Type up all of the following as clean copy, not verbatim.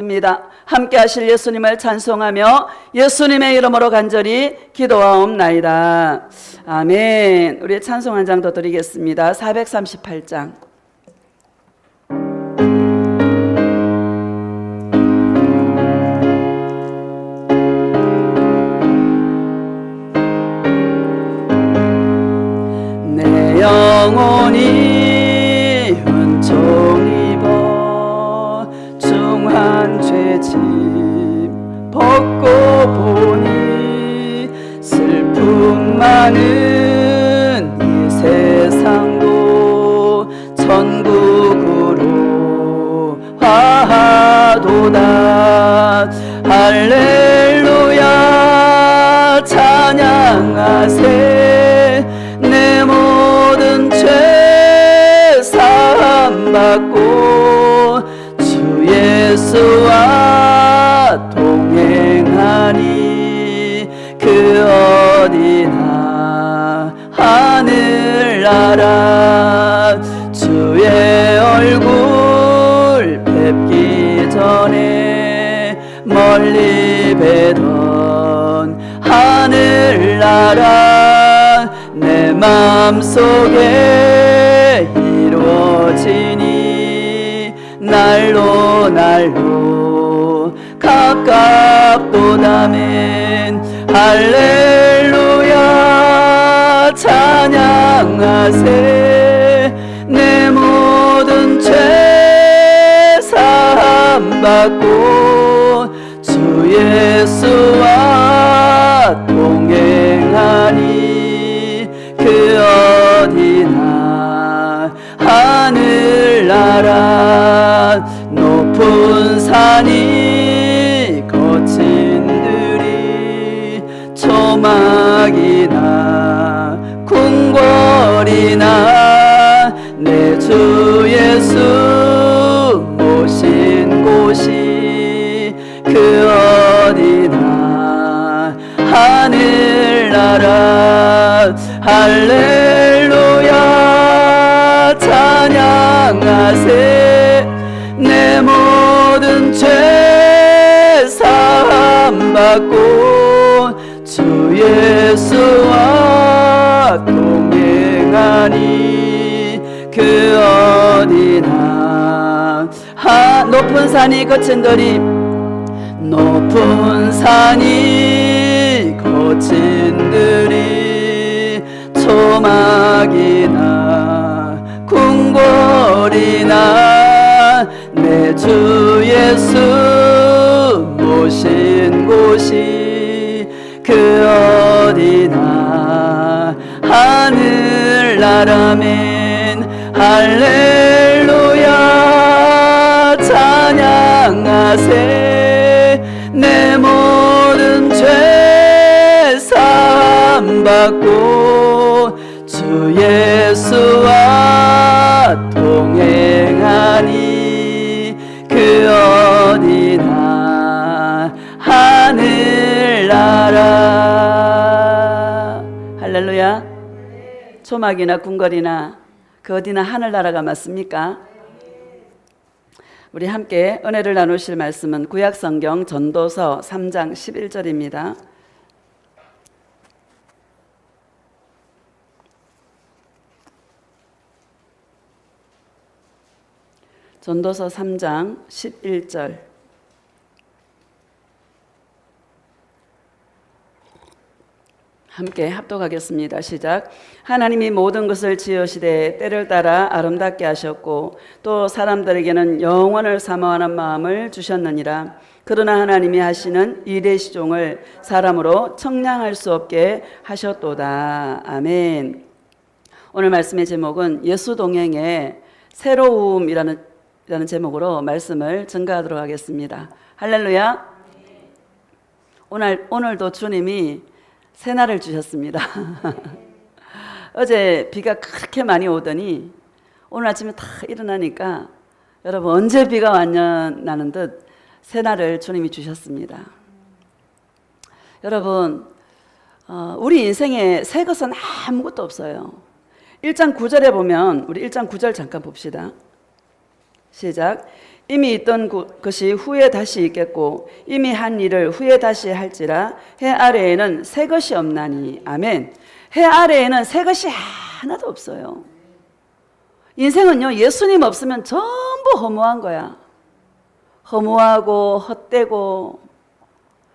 입니다. 함께 하실 예수님을 찬송하며 예수님의 이름으로 간절히 기도하옵나이다. 아멘. 우리 찬송 한 장 더 드리겠습니다. 438장. 내 영혼이 은총이 중한 죄짐 벗고 보니 슬픔 많은 이 세상도 천국으로 화하도다. 할렐루야 찬양하세. 내 모든 죄 사함받고 예수와 동행하니 그 어디나 하늘나라. 주의 얼굴 뵙기 전에 멀리 뵈던 하늘나라 내 맘속에 이루어지니 날로 날로 가깝도다멘. 할렐루야 찬양하세. 내 모든 죄 사함받고 주 예수와 동행하니 그 어디나 하늘나라. 높은 산이 거친 들이 초막이나 궁궐이나 내 주 예수 모신 곳이 그 어디나 하늘나라. 할렐루야 찬양하세. 내 모든 죄 사함받고 주 예수와 동행하니 그 어디나 높은 산이 거친 들이 높은 산이 거친 들이 초막이나 궁궐이나 내 주 예수 모신 곳이 그 어디나 하늘나라멘. 할렐루야 찬양하세. 내 모든 죄 사함받고 주 예수와 동행하니 그 어디나 하늘나라. 할렐루야. 초막이나 궁궐이나 그 어디나 하늘나라가 맞습니까? 우리 함께 은혜를 나누실 말씀은 구약성경 전도서 3장 11절입니다. 전도서 3장 11절. 함께 합독하겠습니다. 시작. 하나님이 모든 것을 지으시되 때를 따라 아름답게 하셨고 또 사람들에게는 영원을 사모하는 마음을 주셨느니라. 그러나 하나님이 하시는 일의 시종을 사람으로 청량할 수 없게 하셨도다. 아멘. 오늘 말씀의 제목은 예수 동행의 새로움이라는 제목으로 말씀을 증거하도록 하겠습니다. 할렐루야. 오늘도 주님이 새날을 주셨습니다. 어제 비가 그렇게 많이 오더니 오늘 아침에 다 일어나니까 여러분 언제 비가 왔냐는 듯 새날을 주님이 주셨습니다. 여러분 우리 인생에 새 것은 아무것도 없어요. 1장 9절에 보면 우리 1장 9절 잠깐 봅시다. 시작. 이미 있던 것이 후에 다시 있겠고 이미 한 일을 후에 다시 할지라 해 아래에는 새 것이 없나니. 아멘. 해 아래에는 새 것이 하나도 없어요. 인생은요, 예수님 없으면 전부 허무한 거야. 허무하고 헛되고.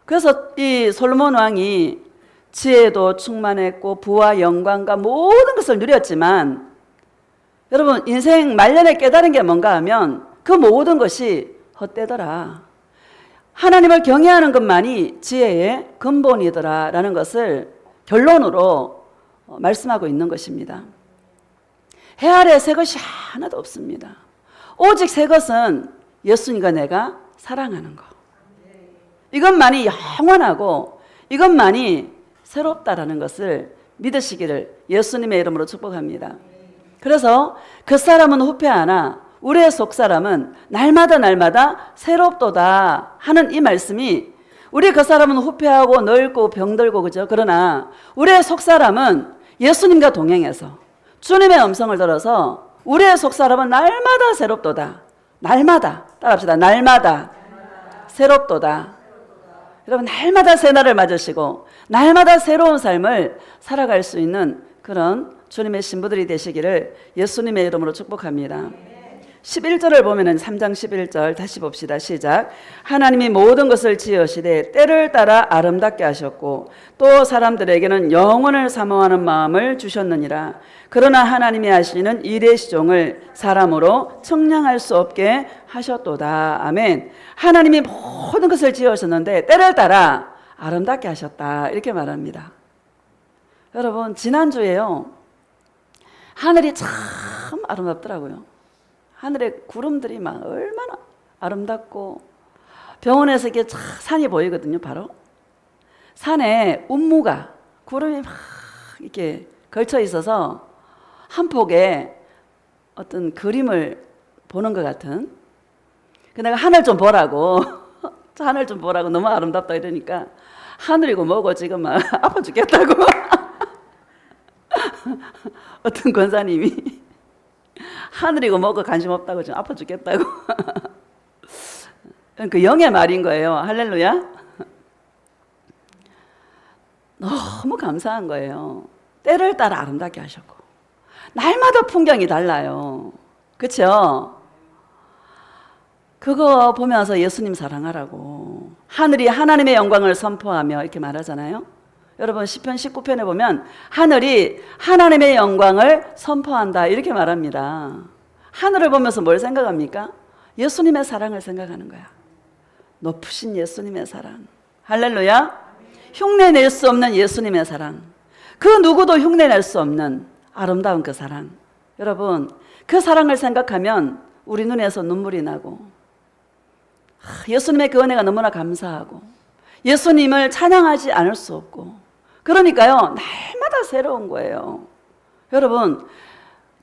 그래서 이 솔로몬 왕이 지혜도 충만했고 부와 영광과 모든 것을 누렸지만, 여러분 인생 말년에 깨달은 게 뭔가 하면 그 모든 것이 헛되더라. 하나님을 경외하는 것만이 지혜의 근본이더라 라는 것을 결론으로 말씀하고 있는 것입니다. 해 아래 새 것이 하나도 없습니다. 오직 새 것은 예수님과 내가 사랑하는 것, 이것만이 영원하고 이것만이 새롭다라는 것을 믿으시기를 예수님의 이름으로 축복합니다. 그래서 그 사람은 후패하나 우리의 속사람은 날마다 새롭도다 하는 이 말씀이, 우리 그 사람은 후패하고 늙고 병들고 그죠? 그러나 우리의 속사람은 예수님과 동행해서 주님의 음성을 들어서 우리의 속사람은 날마다 새롭도다. 날마다 따라합시다. 날마다 새롭도다. 여러분 날마다 새날을 맞으시고 날마다 새로운 삶을 살아갈 수 있는 그런 주님의 신부들이 되시기를 예수님의 이름으로 축복합니다. 11절을 보면은 3장 11절 다시 봅시다. 시작. 하나님이 모든 것을 지으시되 때를 따라 아름답게 하셨고 또 사람들에게는 영원을 사모하는 마음을 주셨느니라. 그러나 하나님이 하시는 일의 시종을 사람으로 측량할 수 없게 하셨도다. 아멘. 하나님이 모든 것을 지으셨는데 때를 따라 아름답게 하셨다, 이렇게 말합니다. 여러분 지난주에요, 하늘이 참 아름답더라고요. 하늘에 구름들이 막 얼마나 아름답고, 병원에서 이렇게 산이 보이거든요. 바로 산에 운무가 구름이 막 이렇게 걸쳐 있어서 한 폭에 어떤 그림을 보는 것 같은. 내가 하늘 좀 보라고 하늘 좀 보라고 너무 아름답다 이러니까 하늘이고 뭐고 지금 막 아파 죽겠다고 어떤 권사님이 하늘이고 뭐고 관심 없다고 지금 아파 죽겠다고 그 영의 말인 거예요. 할렐루야. 너무 감사한 거예요. 때를 따라 아름답게 하셨고 날마다 풍경이 달라요. 그렇죠? 그거 보면서 예수님 사랑하라고, 하늘이 하나님의 영광을 선포하며 이렇게 말하잖아요. 여러분 시편 19편에 보면 하늘이 하나님의 영광을 선포한다 이렇게 말합니다. 하늘을 보면서 뭘 생각합니까? 예수님의 사랑을 생각하는 거야. 높으신 예수님의 사랑. 할렐루야. 흉내낼 수 없는 예수님의 사랑, 그 누구도 흉내낼 수 없는 아름다운 그 사랑. 여러분 그 사랑을 생각하면 우리 눈에서 눈물이 나고, 예수님의 그 은혜가 너무나 감사하고 예수님을 찬양하지 않을 수 없고, 그러니까요 날마다 새로운 거예요. 여러분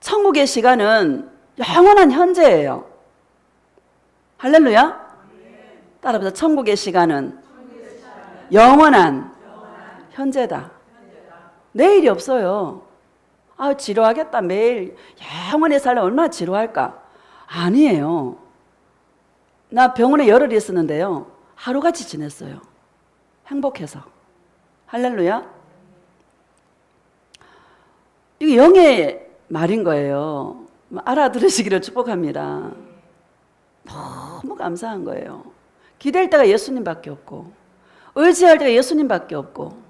천국의 시간은 영원한 현재예요. 할렐루야. 따라합시다. 천국의 시간은 영원한 현재다. 내일이 없어요. 지루하겠다, 매일 영원히 살려면 얼마나 지루할까. 아니에요. 나 병원에 열흘이 있었는데요 하루같이 지냈어요. 행복해서. 할렐루야. 이게 영의 말인 거예요. 알아들으시기를 축복합니다. 너무 감사한 거예요. 기댈 때가 예수님밖에 없고 의지할 때가 예수님밖에 없고,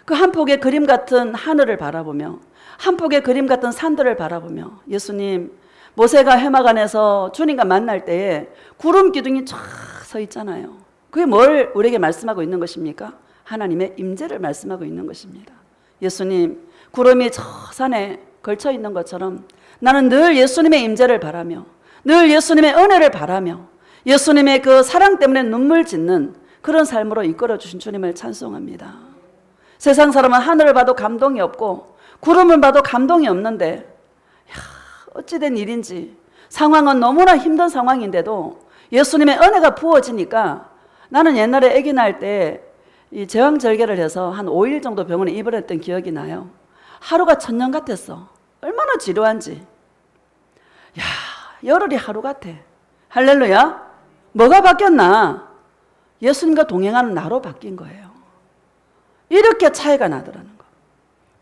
그 한 폭의 그림 같은 하늘을 바라보며 한 폭의 그림 같은 산들을 바라보며, 예수님 모세가 해막 안에서 주님과 만날 때에 구름 기둥이 쫙 서 있잖아요. 그게 뭘 우리에게 말씀하고 있는 것입니까? 하나님의 임재를 말씀하고 있는 것입니다. 예수님 구름이 저 산에 걸쳐 있는 것처럼 나는 늘 예수님의 임재를 바라며 늘 예수님의 은혜를 바라며 예수님의 그 사랑 때문에 눈물 짓는 그런 삶으로 이끌어 주신 주님을 찬송합니다. 세상 사람은 하늘을 봐도 감동이 없고 구름을 봐도 감동이 없는데, 어찌된 일인지 상황은 너무나 힘든 상황인데도 예수님의 은혜가 부어지니까, 나는 옛날에 아기 낳을 때 이 제왕절개를 해서 한 5일 정도 병원에 입원했던 기억이 나요. 하루가 천년 같았어. 얼마나 지루한지. 열흘이 하루 같아. 할렐루야. 뭐가 바뀌었나? 예수님과 동행하는 나로 바뀐 거예요. 이렇게 차이가 나더라는 거.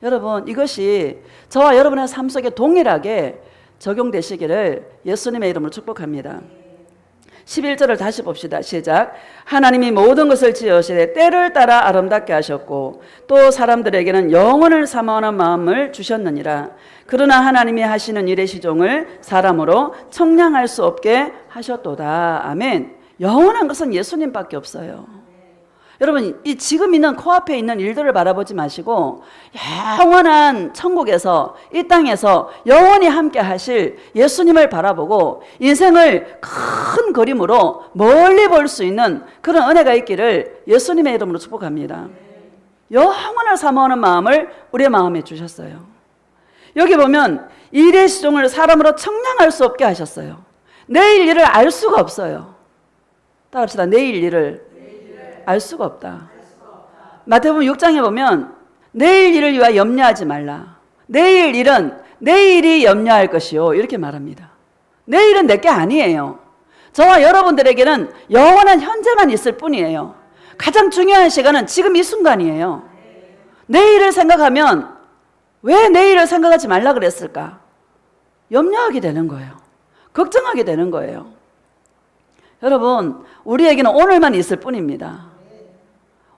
여러분, 이것이 저와 여러분의 삶 속에 동일하게 적용되시기를 예수님의 이름으로 축복합니다. 11절을 다시 봅시다. 시작. 하나님이 모든 것을 지으시되 때를 따라 아름답게 하셨고 또 사람들에게는 영원을 사모하는 마음을 주셨느니라. 그러나 하나님이 하시는 일의 시종을 사람으로 청량할 수 없게 하셨도다. 아멘. 영원한 것은 예수님밖에 없어요. 여러분, 이 지금 있는 코앞에 있는 일들을 바라보지 마시고 영원한 천국에서 이 땅에서 영원히 함께 하실 예수님을 바라보고 인생을 큰 그림으로 멀리 볼 수 있는 그런 은혜가 있기를 예수님의 이름으로 축복합니다. 영원을 사모하는 마음을 우리의 마음에 주셨어요. 여기 보면 일의 시종을 사람으로 청량할 수 없게 하셨어요. 내일 일을 알 수가 없어요. 따라합시다. 내일 일을 알 수가 없다. 마태복음 6장에 보면 내일 일을 위하여 염려하지 말라. 내일 일은 내일이 염려할 것이요. 이렇게 말합니다. 내일은 내게 아니에요. 저와 여러분들에게는 영원한 현재만 있을 뿐이에요. 가장 중요한 시간은 지금 이 순간이에요. 내일을 생각하면 왜 내일을 생각하지 말라 그랬을까? 염려하게 되는 거예요. 걱정하게 되는 거예요. 여러분, 우리에게는 오늘만 있을 뿐입니다.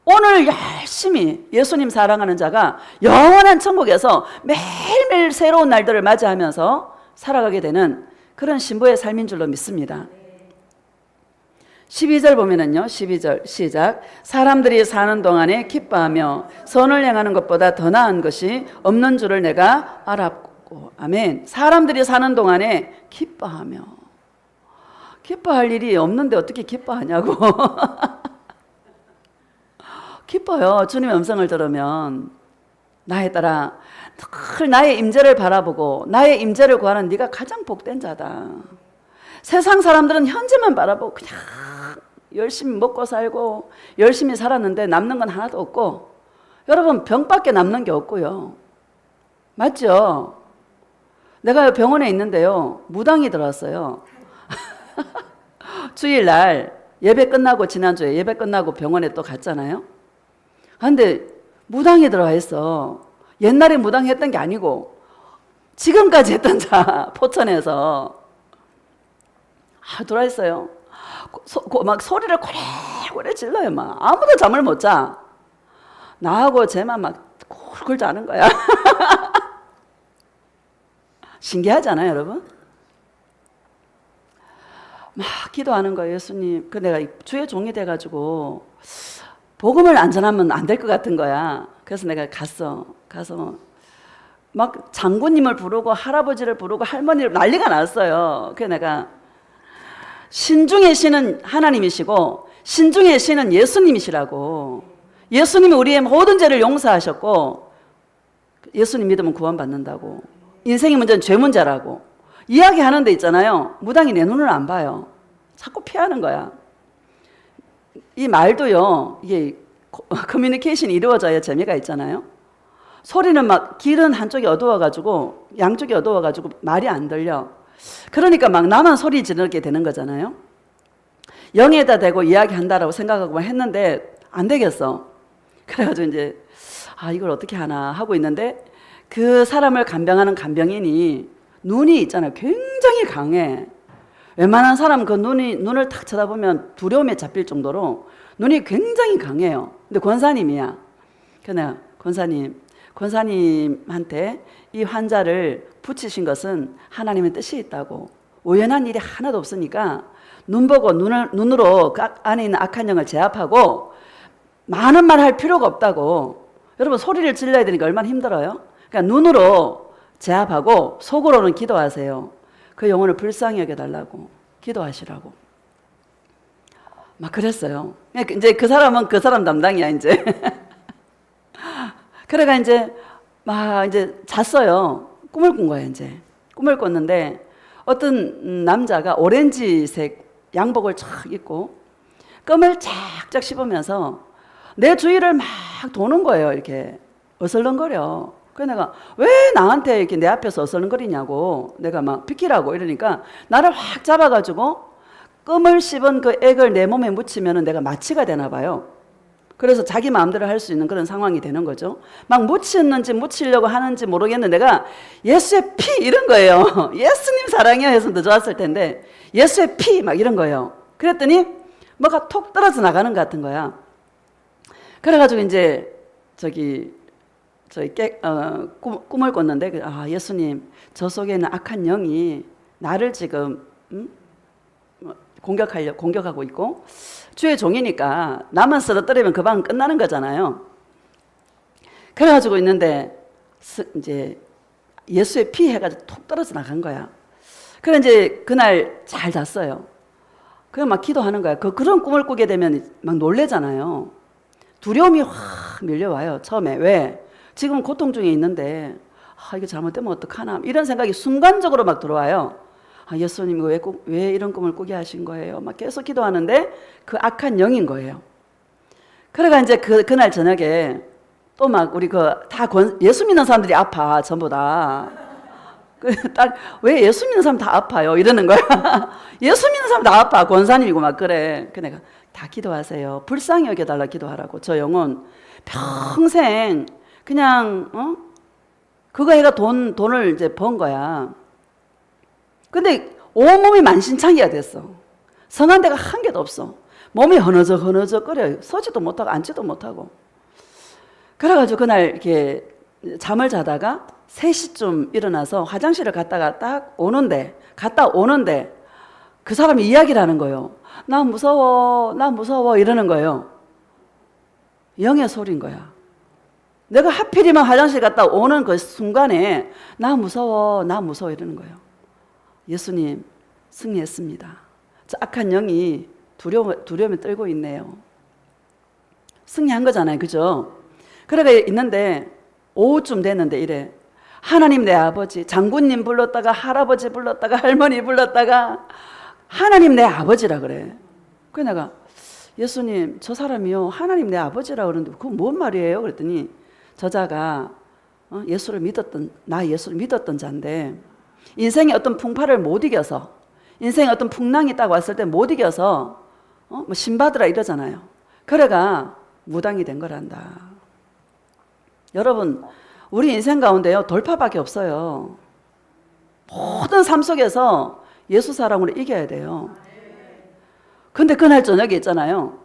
오늘 열심히 예수님 사랑하는 자가 영원한 천국에서 매일매일 새로운 날들을 맞이하면서 살아가게 되는 그런 신부의 삶인 줄로 믿습니다. 12절 보면은요, 12절 시작. 사람들이 사는 동안에 기뻐하며 선을 행하는 것보다 더 나은 것이 없는 줄을 내가 알았고. 아멘. 사람들이 사는 동안에 기뻐하며. 기뻐할 일이 없는데 어떻게 기뻐하냐고. 기뻐요. 주님의 음성을 들으면. 나에 따라 늘 나의 임재를 바라보고 나의 임재를 구하는 네가 가장 복된 자다. 세상 사람들은 현재만 바라보고 그냥 열심히 먹고 살고 열심히 살았는데 남는 건 하나도 없고, 여러분 병밖에 남는 게 없고요. 맞죠? 내가 병원에 있는데요, 무당이 들어왔어요. 주일날 예배 끝나고, 지난주에 예배 끝나고 병원에 또 갔잖아요. 근데 무당이 들어와 있어. 옛날에 무당 했던 게 아니고 지금까지 했던 자, 포천에서 들어와 있어요. 막 소리를 고래고래 질러요. 막 아무도 잠을 못 자. 나하고 쟤만 막 굴굴 자는 거야. 신기하잖아요, 여러분? 막 기도하는 거예요. 예수님, 내가 주의 종이 돼가지고 복음을 안 전하면 안 될 것 같은 거야. 그래서 내가 가서 막 장군님을 부르고 할아버지를 부르고 할머니를 난리가 났어요. 그래서 내가 신중의 신은 하나님이시고 신중의 신은 예수님이시라고. 예수님이 우리의 모든 죄를 용서하셨고 예수님 믿으면 구원받는다고. 인생의 문제는 죄 문제라고 이야기하는 데 있잖아요. 무당이 내 눈을 안 봐요. 자꾸 피하는 거야. 이 말도요, 이게 커뮤니케이션이 이루어져야 재미가 있잖아요. 소리는 막 길은 한쪽이 어두워가지고 양쪽이 어두워가지고 말이 안 들려. 그러니까 막 나만 소리 지르게 되는 거잖아요. 영에다 대고 이야기한다라고 생각하고 했는데 안 되겠어. 그래가지고 이제 이걸 어떻게 하나 하고 있는데 그 사람을 간병하는 간병인이 눈이 있잖아요. 굉장히 강해. 웬만한 사람 그 눈을 탁 쳐다보면 두려움에 잡힐 정도로 눈이 굉장히 강해요. 근데 권사님이야. 그래서 내가 권사님한테 이 환자를 붙이신 것은 하나님의 뜻이 있다고. 우연한 일이 하나도 없으니까 눈 보고 눈으로 안에 있는 악한 영을 제압하고 많은 말 할 필요가 없다고. 여러분 소리를 질러야 되니까 얼마나 힘들어요. 그러니까 눈으로 제압하고 속으로는 기도하세요. 그 영혼을 불쌍히 여겨달라고 기도하시라고. 막 그랬어요. 이제 그 사람은 그 사람 담당이야 이제. 그래가 이제 막 이제 잤어요. 꿈을 꾼 거예요 이제. 꿈을 꿨는데 어떤 남자가 오렌지색 양복을 쫙 입고 껌을 쫙쫙 씹으면서 내 주위를 막 도는 거예요. 이렇게 어슬렁거려. 그래서 내가 왜 나한테 이렇게 내 앞에서 어슬렁거리냐고 내가 막 비키라고 이러니까 나를 확 잡아가지고 껌을 씹은 그 액을 내 몸에 묻히면 내가 마취가 되나 봐요. 그래서 자기 마음대로 할 수 있는 그런 상황이 되는 거죠. 막 묻혔는지 묻히려고 하는지 모르겠는데 내가 예수의 피 이런 거예요. 예수님 사랑해요 해서 더 좋았을 텐데 예수의 피 막 이런 거예요. 그랬더니 뭐가 톡 떨어져 나가는 것 같은 거야. 그래가지고 이제 꿈을 꿨는데 예수님 저 속에 있는 악한 영이 나를 지금 공격하고 있고 주의 종이니까 나만 쓰러뜨리면 그 방은 끝나는 거잖아요. 그래가지고 있는데 이제 예수의 피 해가지고 톡 떨어져 나간 거야. 그래 이제 그날 잘 잤어요. 그래 막 기도하는 거야. 그런 꿈을 꾸게 되면 막 놀래잖아요. 두려움이 확 밀려와요. 처음에 왜? 지금 고통 중에 있는데 이게 잘못되면 어떡하나 이런 생각이 순간적으로 막 들어와요. 예수님 왜 이런 꿈을 꾸게 하신 거예요? 막 계속 기도하는데 그 악한 영인 거예요. 그래가 이제 그날 저녁에 또 막 우리 예수 믿는 사람들이 아파 전부 다. 왜 예수 믿는 사람 다 아파요? 이러는 거야. 예수 믿는 사람 다 아파. 권사님이고 막 그래. 그 내가 다 기도하세요. 불쌍히 여겨달라 기도하라고. 저 영혼 평생 그냥 그거 해가 돈을 이제 번 거야. 근데 온몸이 만신창이가 됐어. 성한 데가 한 개도 없어. 몸이 허너적 거려요. 서지도 못하고 앉지도 못하고. 그래가지고 그날 이렇게 잠을 자다가 3시쯤 일어나서 화장실을 갔다 오는데 그 사람이 이야기를 하는 거예요. 나 무서워 이러는 거예요. 영의 소리인 거야. 내가 하필이면 화장실 갔다 오는 그 순간에 나 무서워 이러는 거예요. 예수님 승리했습니다. 저 악한 영이 두려움에 떨고 있네요. 승리한 거잖아요. 그죠? 그러가 있는데 오후쯤 됐는데 이래. 하나님 내 아버지, 장군님 불렀다가 할아버지 불렀다가 할머니 불렀다가 하나님 내 아버지라 그래. 그래 내가 예수님 저 사람이요 하나님 내 아버지라 그러는데 그건 뭔 말이에요? 그랬더니 저자가 예수를 믿었던 자인데 인생의 어떤 풍파를 못 이겨서 인생의 어떤 풍랑이 딱 왔을 때 못 이겨서 뭐 신받으라 이러잖아요. 그래가 무당이 된 거란다. 여러분 우리 인생 가운데요 돌파밖에 없어요. 모든 삶 속에서 예수 사랑으로 이겨야 돼요. 근데 그날 저녁에 있잖아요.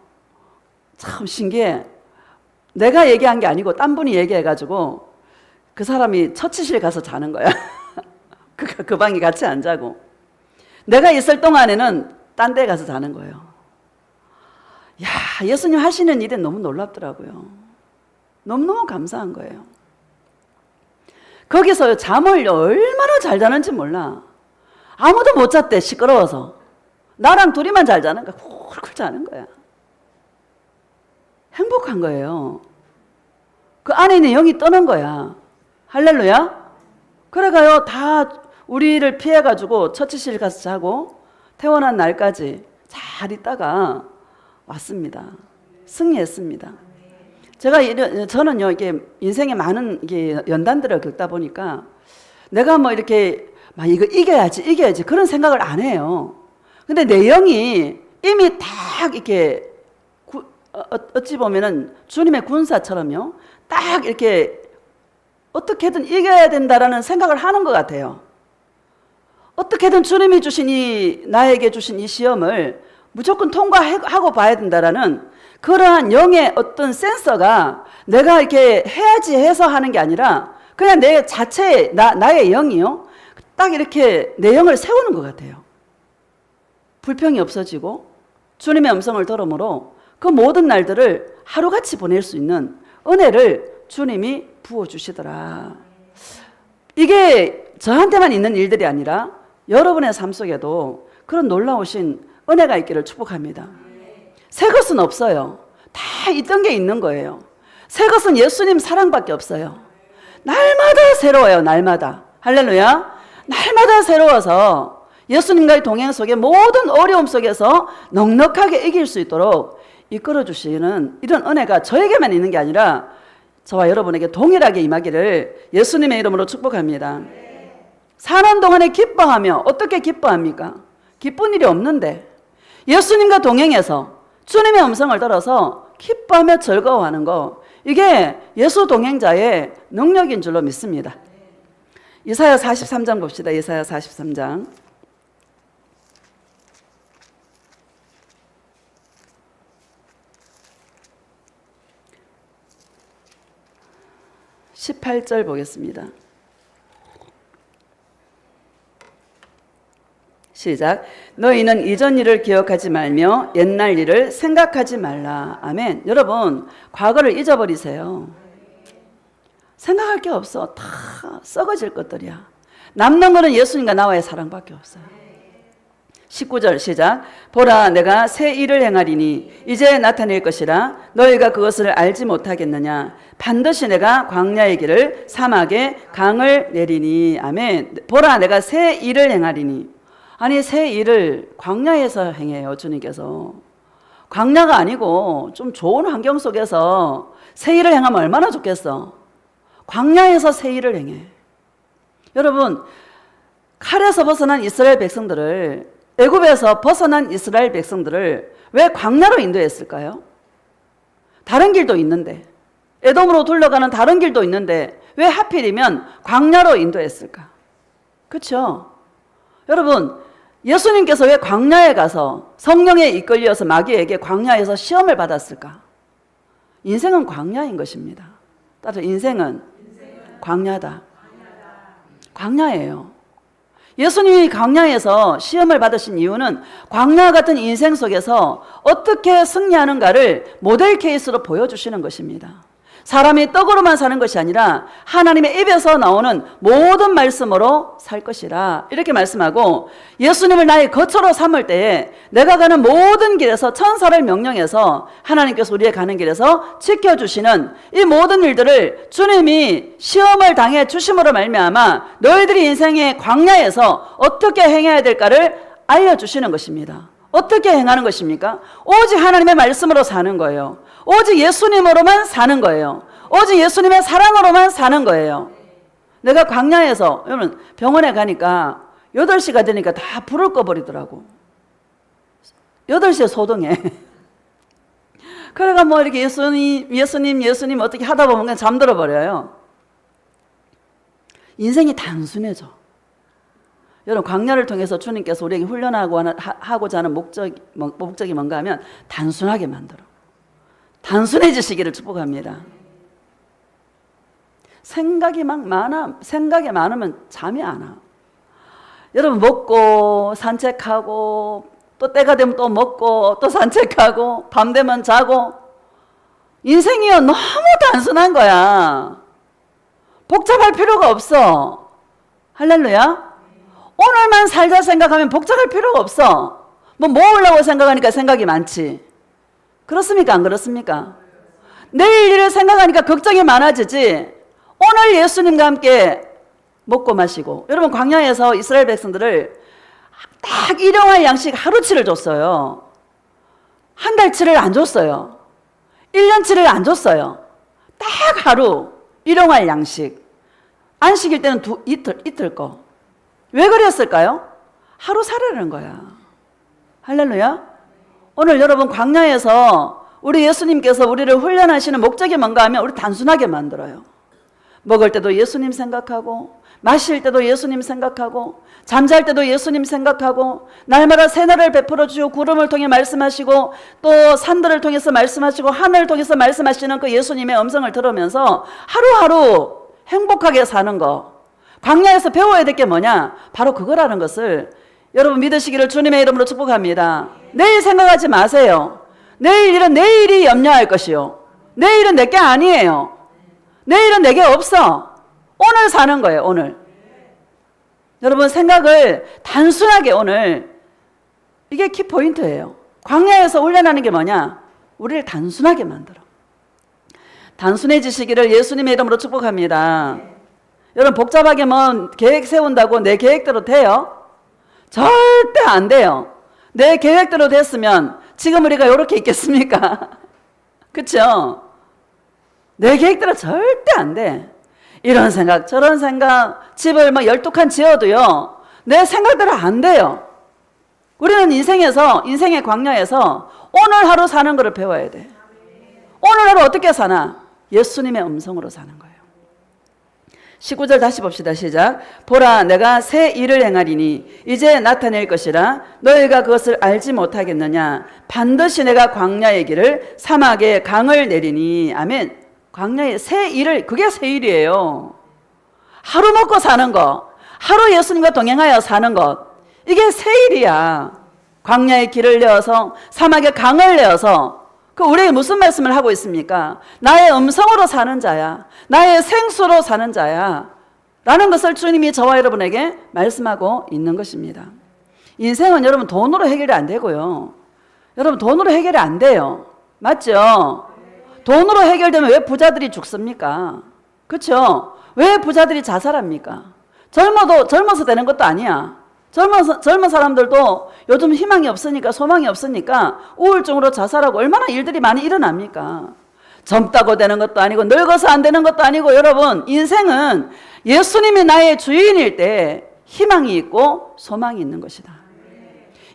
참 신기해. 내가 얘기한 게 아니고 딴 분이 얘기해가지고 그 사람이 처치실 가서 자는 거야. 그 방에 같이 안 자고. 내가 있을 동안에는 딴 데 가서 자는 거예요. 야, 예수님 하시는 일이 너무 놀랍더라고요. 너무너무 감사한 거예요. 거기서 잠을 얼마나 잘 자는지 몰라. 아무도 못 잤대, 시끄러워서. 나랑 둘이만 잘 자는 거야. 쿨쿨 자는 거야. 행복한 거예요. 그 안에 있는 영이 떠는 거야. 할렐루야. 그래가요 다 우리를 피해가지고 처치실 가서 자고 퇴원한 날까지 잘 있다가 왔습니다. 승리했습니다. 저는요 이게 인생에 많은 이게 연단들을 겪다 보니까 내가 뭐 이렇게 막 이거 이겨야지 그런 생각을 안 해요. 근데 내 영이 이미 딱 이렇게 어찌 보면은 주님의 군사처럼요 딱 이렇게 어떻게든 이겨야 된다라는 생각을 하는 것 같아요. 어떻게든 주님이 나에게 주신 이 시험을 무조건 통과하고 봐야 된다라는 그러한 영의 어떤 센서가 내가 이렇게 해야지 해서 하는 게 아니라 그냥 내 자체의 나의 영이요 딱 이렇게 내 영을 세우는 것 같아요. 불평이 없어지고 주님의 음성을 들음으로 그 모든 날들을 하루같이 보낼 수 있는 은혜를 주님이 부어주시더라. 이게 저한테만 있는 일들이 아니라 여러분의 삶 속에도 그런 놀라우신 은혜가 있기를 축복합니다. 새 것은 없어요. 다 있던 게 있는 거예요. 새 것은 예수님 사랑밖에 없어요. 날마다 새로워요. 날마다. 할렐루야. 날마다 새로워서 예수님과의 동행 속에 모든 어려움 속에서 넉넉하게 이길 수 있도록 이끌어주시는 이런 은혜가 저에게만 있는 게 아니라 저와 여러분에게 동일하게 임하기를 예수님의 이름으로 축복합니다. 사는 동안에 기뻐하며 어떻게 기뻐합니까? 기쁜 일이 없는데 예수님과 동행해서 주님의 음성을 들어서 기뻐하며 즐거워하는 거, 이게 예수 동행자의 능력인 줄로 믿습니다. 이사야 43장 봅시다. 이사야 43장 18절 보겠습니다. 시작. 너희는 이전 일을 기억하지 말며 옛날 일을 생각하지 말라. 아멘. 여러분, 과거를 잊어버리세요. 생각할 게 없어. 다 썩어질 것들이야. 남는 거는 예수님과 나와의 사랑밖에 없어요. 19절 시작. 보라, 내가 새 일을 행하리니 이제 나타낼 것이라. 너희가 그것을 알지 못하겠느냐. 반드시 내가 광야의 길을 사막에 강을 내리니. 아멘. 보라, 내가 새 일을 행하리니. 아니, 새 일을 광야에서 행해요, 주님께서. 광야가 아니고 좀 좋은 환경 속에서 새 일을 행하면 얼마나 좋겠어. 광야에서 새 일을 행해. 여러분, 칼에서 벗어난 이스라엘 백성들을, 애굽에서 벗어난 이스라엘 백성들을 왜 광야로 인도했을까요? 다른 길도 있는데, 에돔으로 둘러가는 다른 길도 있는데 왜 하필이면 광야로 인도했을까? 그렇죠? 여러분, 예수님께서 왜 광야에 가서 성령에 이끌려서 마귀에게 광야에서 시험을 받았을까? 인생은 광야인 것입니다. 따라서 인생은 광야다. 광야예요. 예수님이 광야에서 시험을 받으신 이유는 광야 같은 인생 속에서 어떻게 승리하는가를 모델 케이스로 보여주시는 것입니다. 사람이 떡으로만 사는 것이 아니라 하나님의 입에서 나오는 모든 말씀으로 살 것이라, 이렇게 말씀하고, 예수님을 나의 거처로 삼을 때에 내가 가는 모든 길에서 천사를 명령해서 하나님께서 우리의 가는 길에서 지켜주시는 이 모든 일들을 주님이 시험을 당해 주심으로 말미암아 너희들이 인생의 광야에서 어떻게 행해야 될까를 알려주시는 것입니다. 어떻게 행하는 것입니까? 오직 하나님의 말씀으로 사는 거예요. 오직 예수님으로만 사는 거예요. 오직 예수님의 사랑으로만 사는 거예요. 내가 광야에서, 여러분, 병원에 가니까 8시가 되니까 다 불을 꺼버리더라고. 8시에 소동해. 그래가 뭐 이렇게 예수님 어떻게 하다 보면 그냥 잠들어 버려요. 인생이 단순해져. 여러분, 광야를 통해서 주님께서 우리에게 훈련하고자 하는 목적이 뭔가 하면 단순하게 만들어. 단순해지시기를 축복합니다. 생각이 많으면 잠이 안 와. 여러분, 먹고 산책하고 또 때가 되면 또 먹고 또 산책하고 밤 되면 자고, 인생이요 너무 단순한 거야. 복잡할 필요가 없어. 할렐루야. 오늘만 살자 생각하면 복잡할 필요가 없어. 뭐 모으려고 생각하니까 생각이 많지. 그렇습니까? 안 그렇습니까? 내일 일을 생각하니까 걱정이 많아지지. 오늘 예수님과 함께 먹고 마시고. 여러분, 광야에서 이스라엘 백성들을 딱 일용할 양식 하루치를 줬어요. 한 달치를 안 줬어요. 1년치를 안 줬어요. 딱 하루 일용할 양식. 안식일 때는 이틀 거. 왜 그랬을까요? 하루 살아라는 거야. 할렐루야. 오늘 여러분, 광야에서 우리 예수님께서 우리를 훈련하시는 목적이 뭔가 하면 우리 단순하게 만들어요. 먹을 때도 예수님 생각하고, 마실 때도 예수님 생각하고, 잠잘 때도 예수님 생각하고, 날마다 새날을 베풀어 주시고 구름을 통해 말씀하시고 또 산들을 통해서 말씀하시고 하늘을 통해서 말씀하시는 그 예수님의 음성을 들으면서 하루하루 행복하게 사는 거. 광야에서 배워야 될 게 뭐냐? 바로 그거라는 것을 여러분 믿으시기를 주님의 이름으로 축복합니다. 내일 생각하지 마세요. 내일 일은 내일이 염려할 것이요. 내일은 내게 아니에요. 내일은 내게 없어. 오늘 사는 거예요, 오늘. 여러분, 생각을 단순하게 오늘, 이게 키포인트예요. 광야에서 훈련하는 게 뭐냐? 우리를 단순하게 만들어. 단순해지시기를 예수님의 이름으로 축복합니다. 여러분, 복잡하게 뭐 계획 세운다고 내 계획대로 돼요? 절대 안 돼요. 내 계획대로 됐으면 지금 우리가 이렇게 있겠습니까? 그렇죠? 내 계획대로 절대 안 돼. 이런 생각 저런 생각, 집을 뭐 12칸 지어도요 내 생각대로 안 돼요. 우리는 인생의 광야에서 오늘 하루 사는 것을 배워야 돼. 오늘 하루 어떻게 사나? 예수님의 음성으로 사는 거예요. 19절 다시 봅시다. 시작. 보라, 내가 새 일을 행하리니 이제 나타낼 것이라 너희가 그것을 알지 못하겠느냐? 반드시 내가 광야의 길을 사막에 강을 내리니. 아멘. 광야의 새 일을, 그게 새 일이에요. 하루 먹고 사는 것, 하루 예수님과 동행하여 사는 것, 이게 새 일이야. 광야의 길을 내어서 사막에 강을 내어서, 그 우리에게 무슨 말씀을 하고 있습니까? 나의 음성으로 사는 자야, 나의 생수로 사는 자야 라는 것을 주님이 저와 여러분에게 말씀하고 있는 것입니다. 인생은 여러분 돈으로 해결이 안 되고요, 여러분 돈으로 해결이 안 돼요. 맞죠? 돈으로 해결되면 왜 부자들이 죽습니까? 그렇죠? 왜 부자들이 자살합니까? 젊어서 되는 것도 아니야. 젊은 사람들도 요즘 희망이 없으니까, 소망이 없으니까 우울증으로 자살하고 얼마나 일들이 많이 일어납니까? 젊다고 되는 것도 아니고 늙어서 안 되는 것도 아니고, 여러분 인생은 예수님이 나의 주인일 때 희망이 있고 소망이 있는 것이다.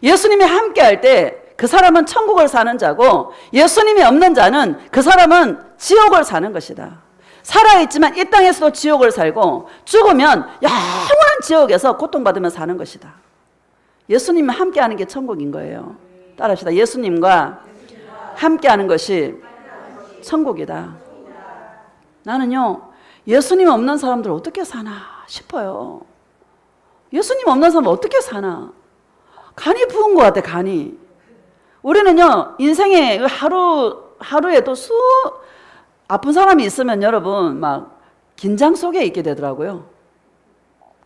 예수님이 함께 할 때 그 사람은 천국을 사는 자고, 예수님이 없는 자는 그 사람은 지옥을 사는 것이다. 살아있지만 이 땅에서도 지옥을 살고, 죽으면 영원한 지옥에서 고통받으며 사는 것이다. 예수님과 함께하는 게 천국인 거예요. 따라합시다. 예수님과 함께하는 것이 천국이다. 나는요, 예수님 없는 사람들 어떻게 사나 싶어요. 예수님 없는 사람 어떻게 사나? 간이 부은 것 같아, 간이. 우리는요, 인생에 하루에도 아픈 사람이 있으면 여러분 막 긴장 속에 있게 되더라고요.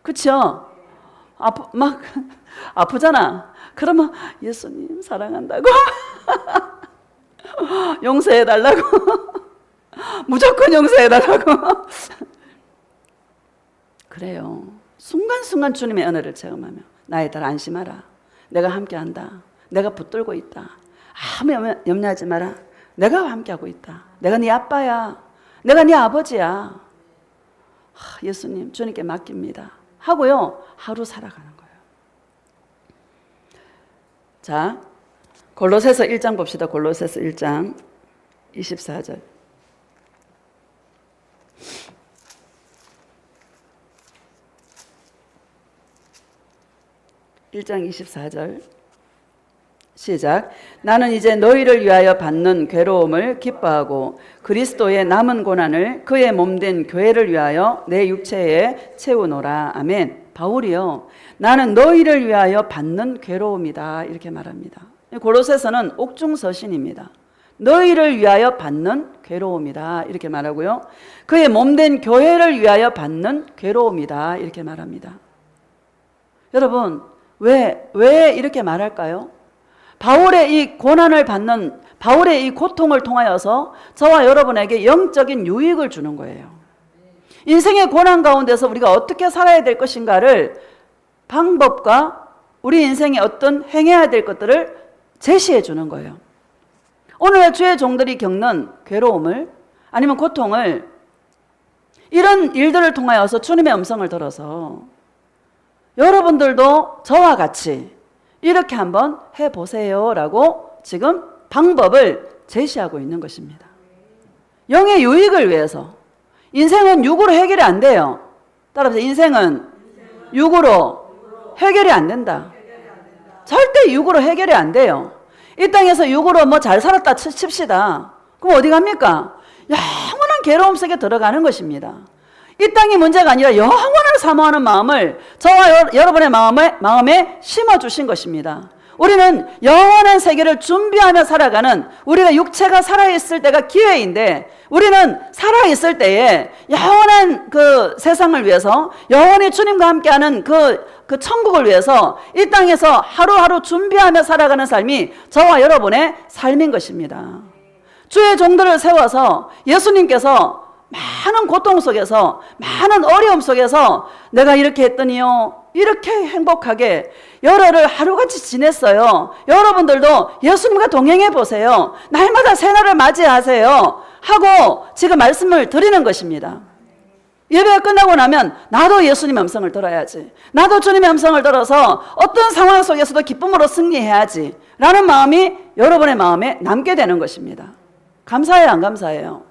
그렇죠? 막 아프잖아. 그러면 예수님 사랑한다고 용서해달라고 무조건 용서해달라고 그래요. 순간순간 주님의 은혜를 체험하며 나의 딸 안심하라, 내가 함께한다, 내가 붙들고 있다, 아무 염려하지 마라, 내가 함께하고 있다, 내가 네 아빠야, 내가 네 아버지야, 예수님 주님께 맡깁니다 하고요, 하루 살아가는 거예요. 자, 골로새서 1장 봅시다. 골로새서 1장 24절. (1장 24절) 시작. 나는 이제 너희를 위하여 받는 괴로움을 기뻐하고 그리스도의 남은 고난을 그의 몸된 교회를 위하여 내 육체에 채우노라. 아멘. 바울이요, 나는 너희를 위하여 받는 괴로움이다 이렇게 말합니다. 골로새서는 옥중서신입니다. 너희를 위하여 받는 괴로움이다 이렇게 말하고요, 그의 몸된 교회를 위하여 받는 괴로움이다 이렇게 말합니다. 여러분 왜 이렇게 말할까요? 바울의 이 고난을 받는, 바울의 이 고통을 통하여서 저와 여러분에게 영적인 유익을 주는 거예요. 인생의 고난 가운데서 우리가 어떻게 살아야 될 것인가를, 방법과 우리 인생에 어떤 행해야 될 것들을 제시해 주는 거예요. 오늘 주의 종들이 겪는 괴로움을, 아니면 고통을, 이런 일들을 통하여서 주님의 음성을 들어서 여러분들도 저와 같이 이렇게 한번 해보세요 라고 지금 방법을 제시하고 있는 것입니다. 영의 유익을 위해서. 인생은 육으로 해결이 안 돼요. 따라서 인생은 육으로 해결이 안 된다. 절대 육으로 해결이 안 돼요. 이 땅에서 육으로 뭐 잘 살았다 칩시다. 그럼 어디 갑니까? 영원한 괴로움 속에 들어가는 것입니다. 이 땅이 문제가 아니라 영원을 사모하는 마음을 저와 여러분의 마음에 심어주신 것입니다. 우리는 영원한 세계를 준비하며 살아가는, 우리가 육체가 살아있을 때가 기회인데, 우리는 살아있을 때에 영원한 그 세상을 위해서, 영원히 주님과 함께하는 그 천국을 위해서 이 땅에서 하루하루 준비하며 살아가는 삶이 저와 여러분의 삶인 것입니다. 주의 종들을 세워서 예수님께서 많은 고통 속에서, 많은 어려움 속에서 내가 이렇게 했더니요, 이렇게 행복하게 열흘을 하루같이 지냈어요. 여러분들도 예수님과 동행해 보세요. 날마다 새날을 맞이하세요 하고 지금 말씀을 드리는 것입니다. 예배가 끝나고 나면 나도 예수님의 음성을 들어야지. 나도 주님의 음성을 들어서 어떤 상황 속에서도 기쁨으로 승리해야지. 라는 마음이 여러분의 마음에 남게 되는 것입니다. 감사해요, 안 감사해요?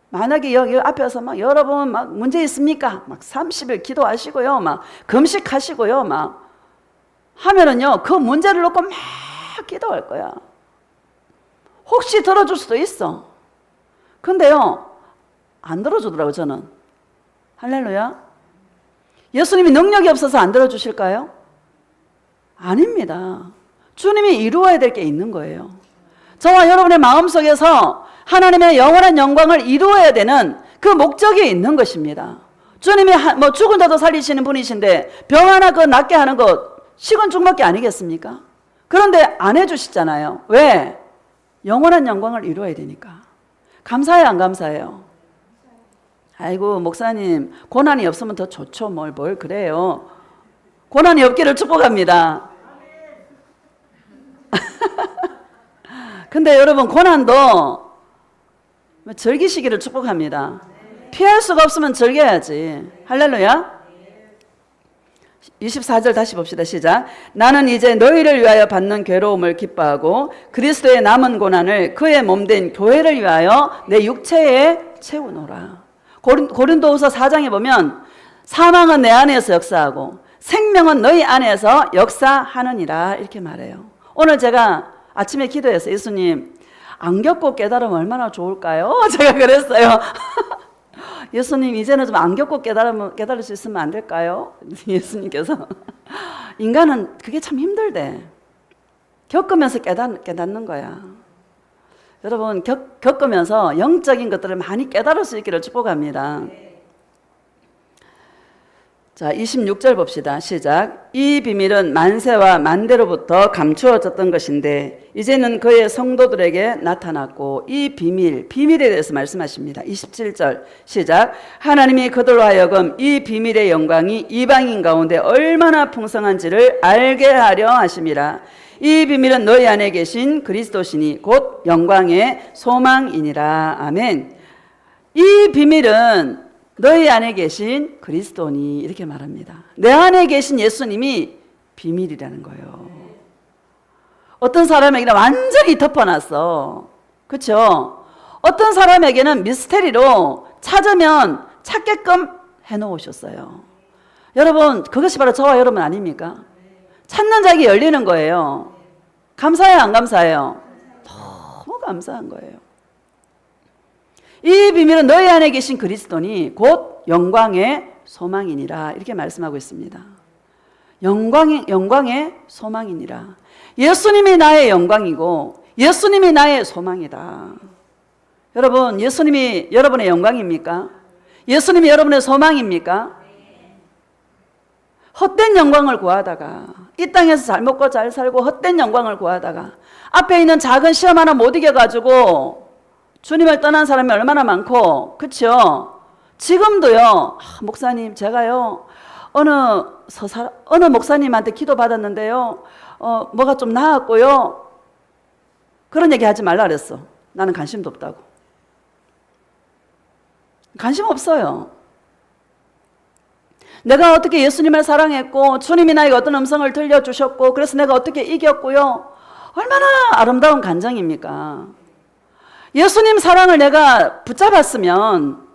만약에 여기 앞에서 막 여러분 막 문제 있습니까? 막 30일 기도하시고요. 막 금식하시고요. 막 하면은요, 그 문제를 놓고 막 기도할 거야. 혹시 들어줄 수도 있어. 근데요, 안 들어주더라고, 저는. 할렐루야. 예수님이 능력이 없어서 안 들어주실까요? 아닙니다. 주님이 이루어야 될 게 있는 거예요. 저와 여러분의 마음속에서 하나님의 영원한 영광을 이루어야 되는 그 목적이 있는 것입니다. 주님이 뭐 죽은 자도 살리시는 분이신데 병 하나 그 낫게 하는 것 식은 죽 먹기 아니겠습니까? 그런데 안 해주시잖아요. 왜? 영원한 영광을 이루어야 되니까. 감사해요, 안 감사해요? 아이고, 목사님 고난이 없으면 더 좋죠. 뭘 그래요. 고난이 없기를 축복합니다. 근데 여러분, 고난도 즐기시기를 축복합니다. 피할 수가 없으면 즐겨야지. 할렐루야. 24절 다시 봅시다. 시작. 나는 이제 너희를 위하여 받는 괴로움을 기뻐하고 그리스도의 남은 고난을 그의 몸된 교회를 위하여 내 육체에 채우노라. 고린도후서 4장에 보면 사망은 내 안에서 역사하고 생명은 너희 안에서 역사하느니라 이렇게 말해요. 오늘 제가 아침에 기도해서 예수님 안 겪고 깨달으면 얼마나 좋을까요? 제가 그랬어요. 예수님 이제는 좀 안 겪고 깨달을 수 있으면 안 될까요? 예수님께서 인간은 그게 참 힘들대. 겪으면서 깨닫는 거야. 여러분 겪으면서 영적인 것들을 많이 깨달을 수 있기를 축복합니다. 자, 26절 봅시다. 시작. 이 비밀은 만세와 만대로부터 감추어졌던 것인데 이제는 그의 성도들에게 나타났고 이 비밀에 대해서 말씀하십니다. 27절 시작. 하나님이 그들로 하여금 이 비밀의 영광이 이방인 가운데 얼마나 풍성한지를 알게 하려 하심이라. 이 비밀은 너희 안에 계신 그리스도시니 곧 영광의 소망이니라. 아멘. 이 비밀은 너희 안에 계신 그리스도니 이렇게 말합니다. 내 안에 계신 예수님이 비밀이라는 거예요. 어떤 사람에게는 완전히 덮어놨어. 그렇죠? 어떤 사람에게는 미스테리로 찾으면 찾게끔 해놓으셨어요. 여러분 그것이 바로 저와 여러분 아닙니까? 찾는 자에게 열리는 거예요. 감사해요, 안 감사해요? 너무 감사한 거예요. 이 비밀은 너희 안에 계신 그리스도니 곧 영광의 소망이니라 이렇게 말씀하고 있습니다. 영광의 소망이니라. 예수님이 나의 영광이고 예수님이 나의 소망이다. 여러분, 예수님이 여러분의 영광입니까? 예수님이 여러분의 소망입니까? 헛된 영광을 구하다가 이 땅에서 잘 먹고 잘 살고 헛된 영광을 구하다가 앞에 있는 작은 시험 하나 못 이겨가지고 주님을 떠난 사람이 얼마나 많고, 그렇죠? 지금도요. 목사님 제가요 어느 목사님한테 기도 받았는데요 뭐가 좀 나았고요 그런 얘기 하지 말라 그랬어. 나는 관심도 없다고. 관심 없어요. 내가 어떻게 예수님을 사랑했고 주님이 나에게 어떤 음성을 들려주셨고 그래서 내가 어떻게 이겼고요 얼마나 아름다운 간증입니까? 예수님 사랑을 내가 붙잡았으면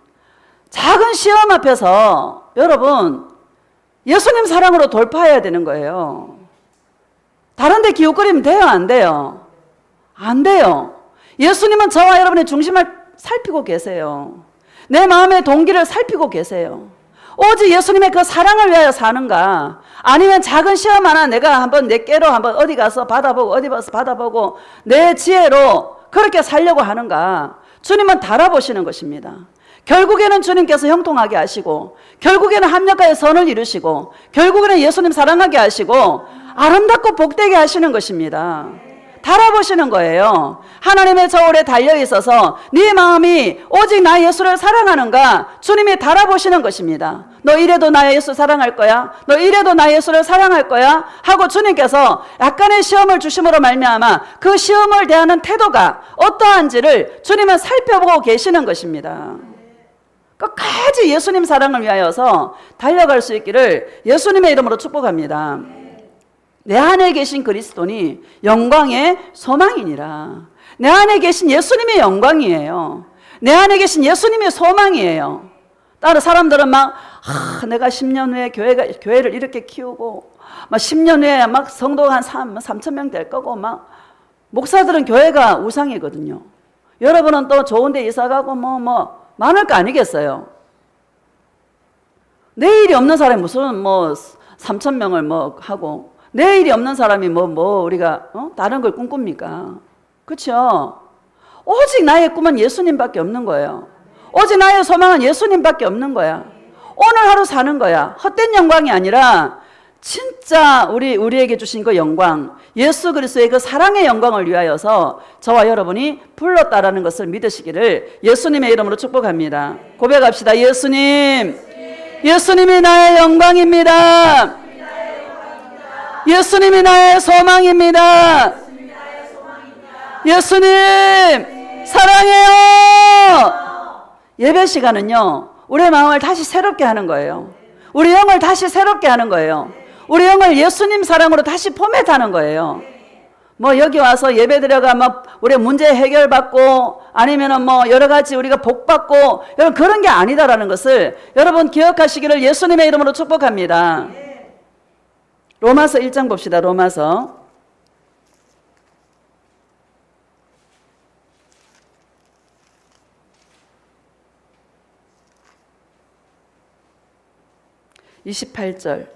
작은 시험 앞에서 여러분 예수님 사랑으로 돌파해야 되는 거예요. 다른 데 기웃거리면 돼요, 안 돼요? 안 돼요. 예수님은 저와 여러분의 중심을 살피고 계세요. 내 마음의 동기를 살피고 계세요. 오직 예수님의 그 사랑을 위하여 사는가, 아니면 작은 시험 하나 내가 한번 내 깨로 한번 어디 가서 받아보고 어디 가서 받아보고 내 지혜로 그렇게 살려고 하는가, 주님은 달아보시는 것입니다. 결국에는 주님께서 형통하게 하시고 결국에는 합력하여 선을 이루시고 결국에는 예수님 사랑하게 하시고 아름답고 복되게 하시는 것입니다. 달아보시는 거예요. 하나님의 저울에 달려있어서 네 마음이 오직 나 예수를 사랑하는가 주님이 달아보시는 것입니다. 너 이래도 나 예수 사랑할 거야? 너 이래도 나 예수를 사랑할 거야? 하고 주님께서 약간의 시험을 주심으로 말미암아 그 시험을 대하는 태도가 어떠한지를 주님은 살펴보고 계시는 것입니다. 끝까지 예수님 사랑을 위하여서 달려갈 수 있기를 예수님의 이름으로 축복합니다. 내 안에 계신 그리스도니 영광의 소망이니라. 내 안에 계신 예수님의 영광이에요. 내 안에 계신 예수님의 소망이에요. 다른 사람들은 막 내가 10년 후에 교회를 이렇게 키우고 막 10년 후에 막 성도가 한 3,000명 될 거고 막 목사들은 교회가 우상이거든요. 여러분은 또 좋은 데 이사 가고 뭐 많을 거 아니겠어요. 내일이 없는 사람이 무슨 3,000명을 뭐 하고 내일이 없는 사람이 우리가 다른 걸 꿈꿉니까? 그렇죠? 오직 나의 꿈은 예수님밖에 없는 거예요. 오직 나의 소망은 예수님밖에 없는 거야. 오늘 하루 사는 거야. 헛된 영광이 아니라 진짜 우리에게 주신 그 영광, 예수 그리스도의 그 사랑의 영광을 위하여서 저와 여러분이 불렀다라는 것을 믿으시기를 예수님의 이름으로 축복합니다. 고백합시다. 예수님이 나의 영광입니다. 예수님이 나의 소망입니다. 예수님 사랑해요. 예배 시간은요, 우리의 마음을 다시 새롭게 하는 거예요. 우리 영을 다시 새롭게 하는 거예요. 우리 영을 예수님 사랑으로 다시 포맷하는 거예요. 여기 와서 예배 드려가 우리 문제 해결받고 아니면은 여러 가지 우리가 복받고 여러분 그런 게 아니다라는 것을 여러분 기억하시기를 예수님의 이름으로 축복합니다. 로마서 1장 봅시다. 로마서 28절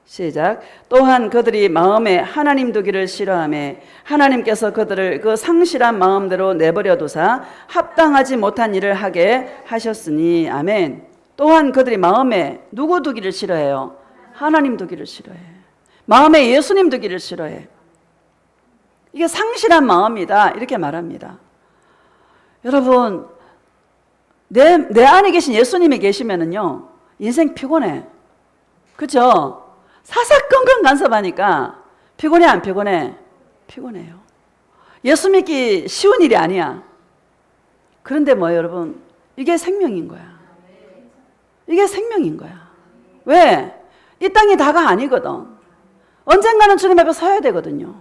시작. 또한 그들이 마음에 하나님 두기를 싫어하며 하나님께서 그들을 그 상실한 마음대로 내버려 두사 합당하지 못한 일을 하게 하셨으니. 아멘. 또한 그들이 마음에 누구 두기를 싫어해요? 하나님 두기를 싫어해. 마음에 예수님 두기를 싫어해. 이게 상실한 마음이다 이렇게 말합니다. 여러분 내 안에 계신 예수님이 계시면은요 인생 피곤해. 그죠? 사사건건 간섭하니까 피곤해 안 피곤해? 피곤해요. 예수 믿기 쉬운 일이 아니야. 그런데 여러분 이게 생명인 거야. 이게 생명인 거야. 왜? 이 땅이 다가 아니거든. 언젠가는 주님 앞에 서야 되거든요.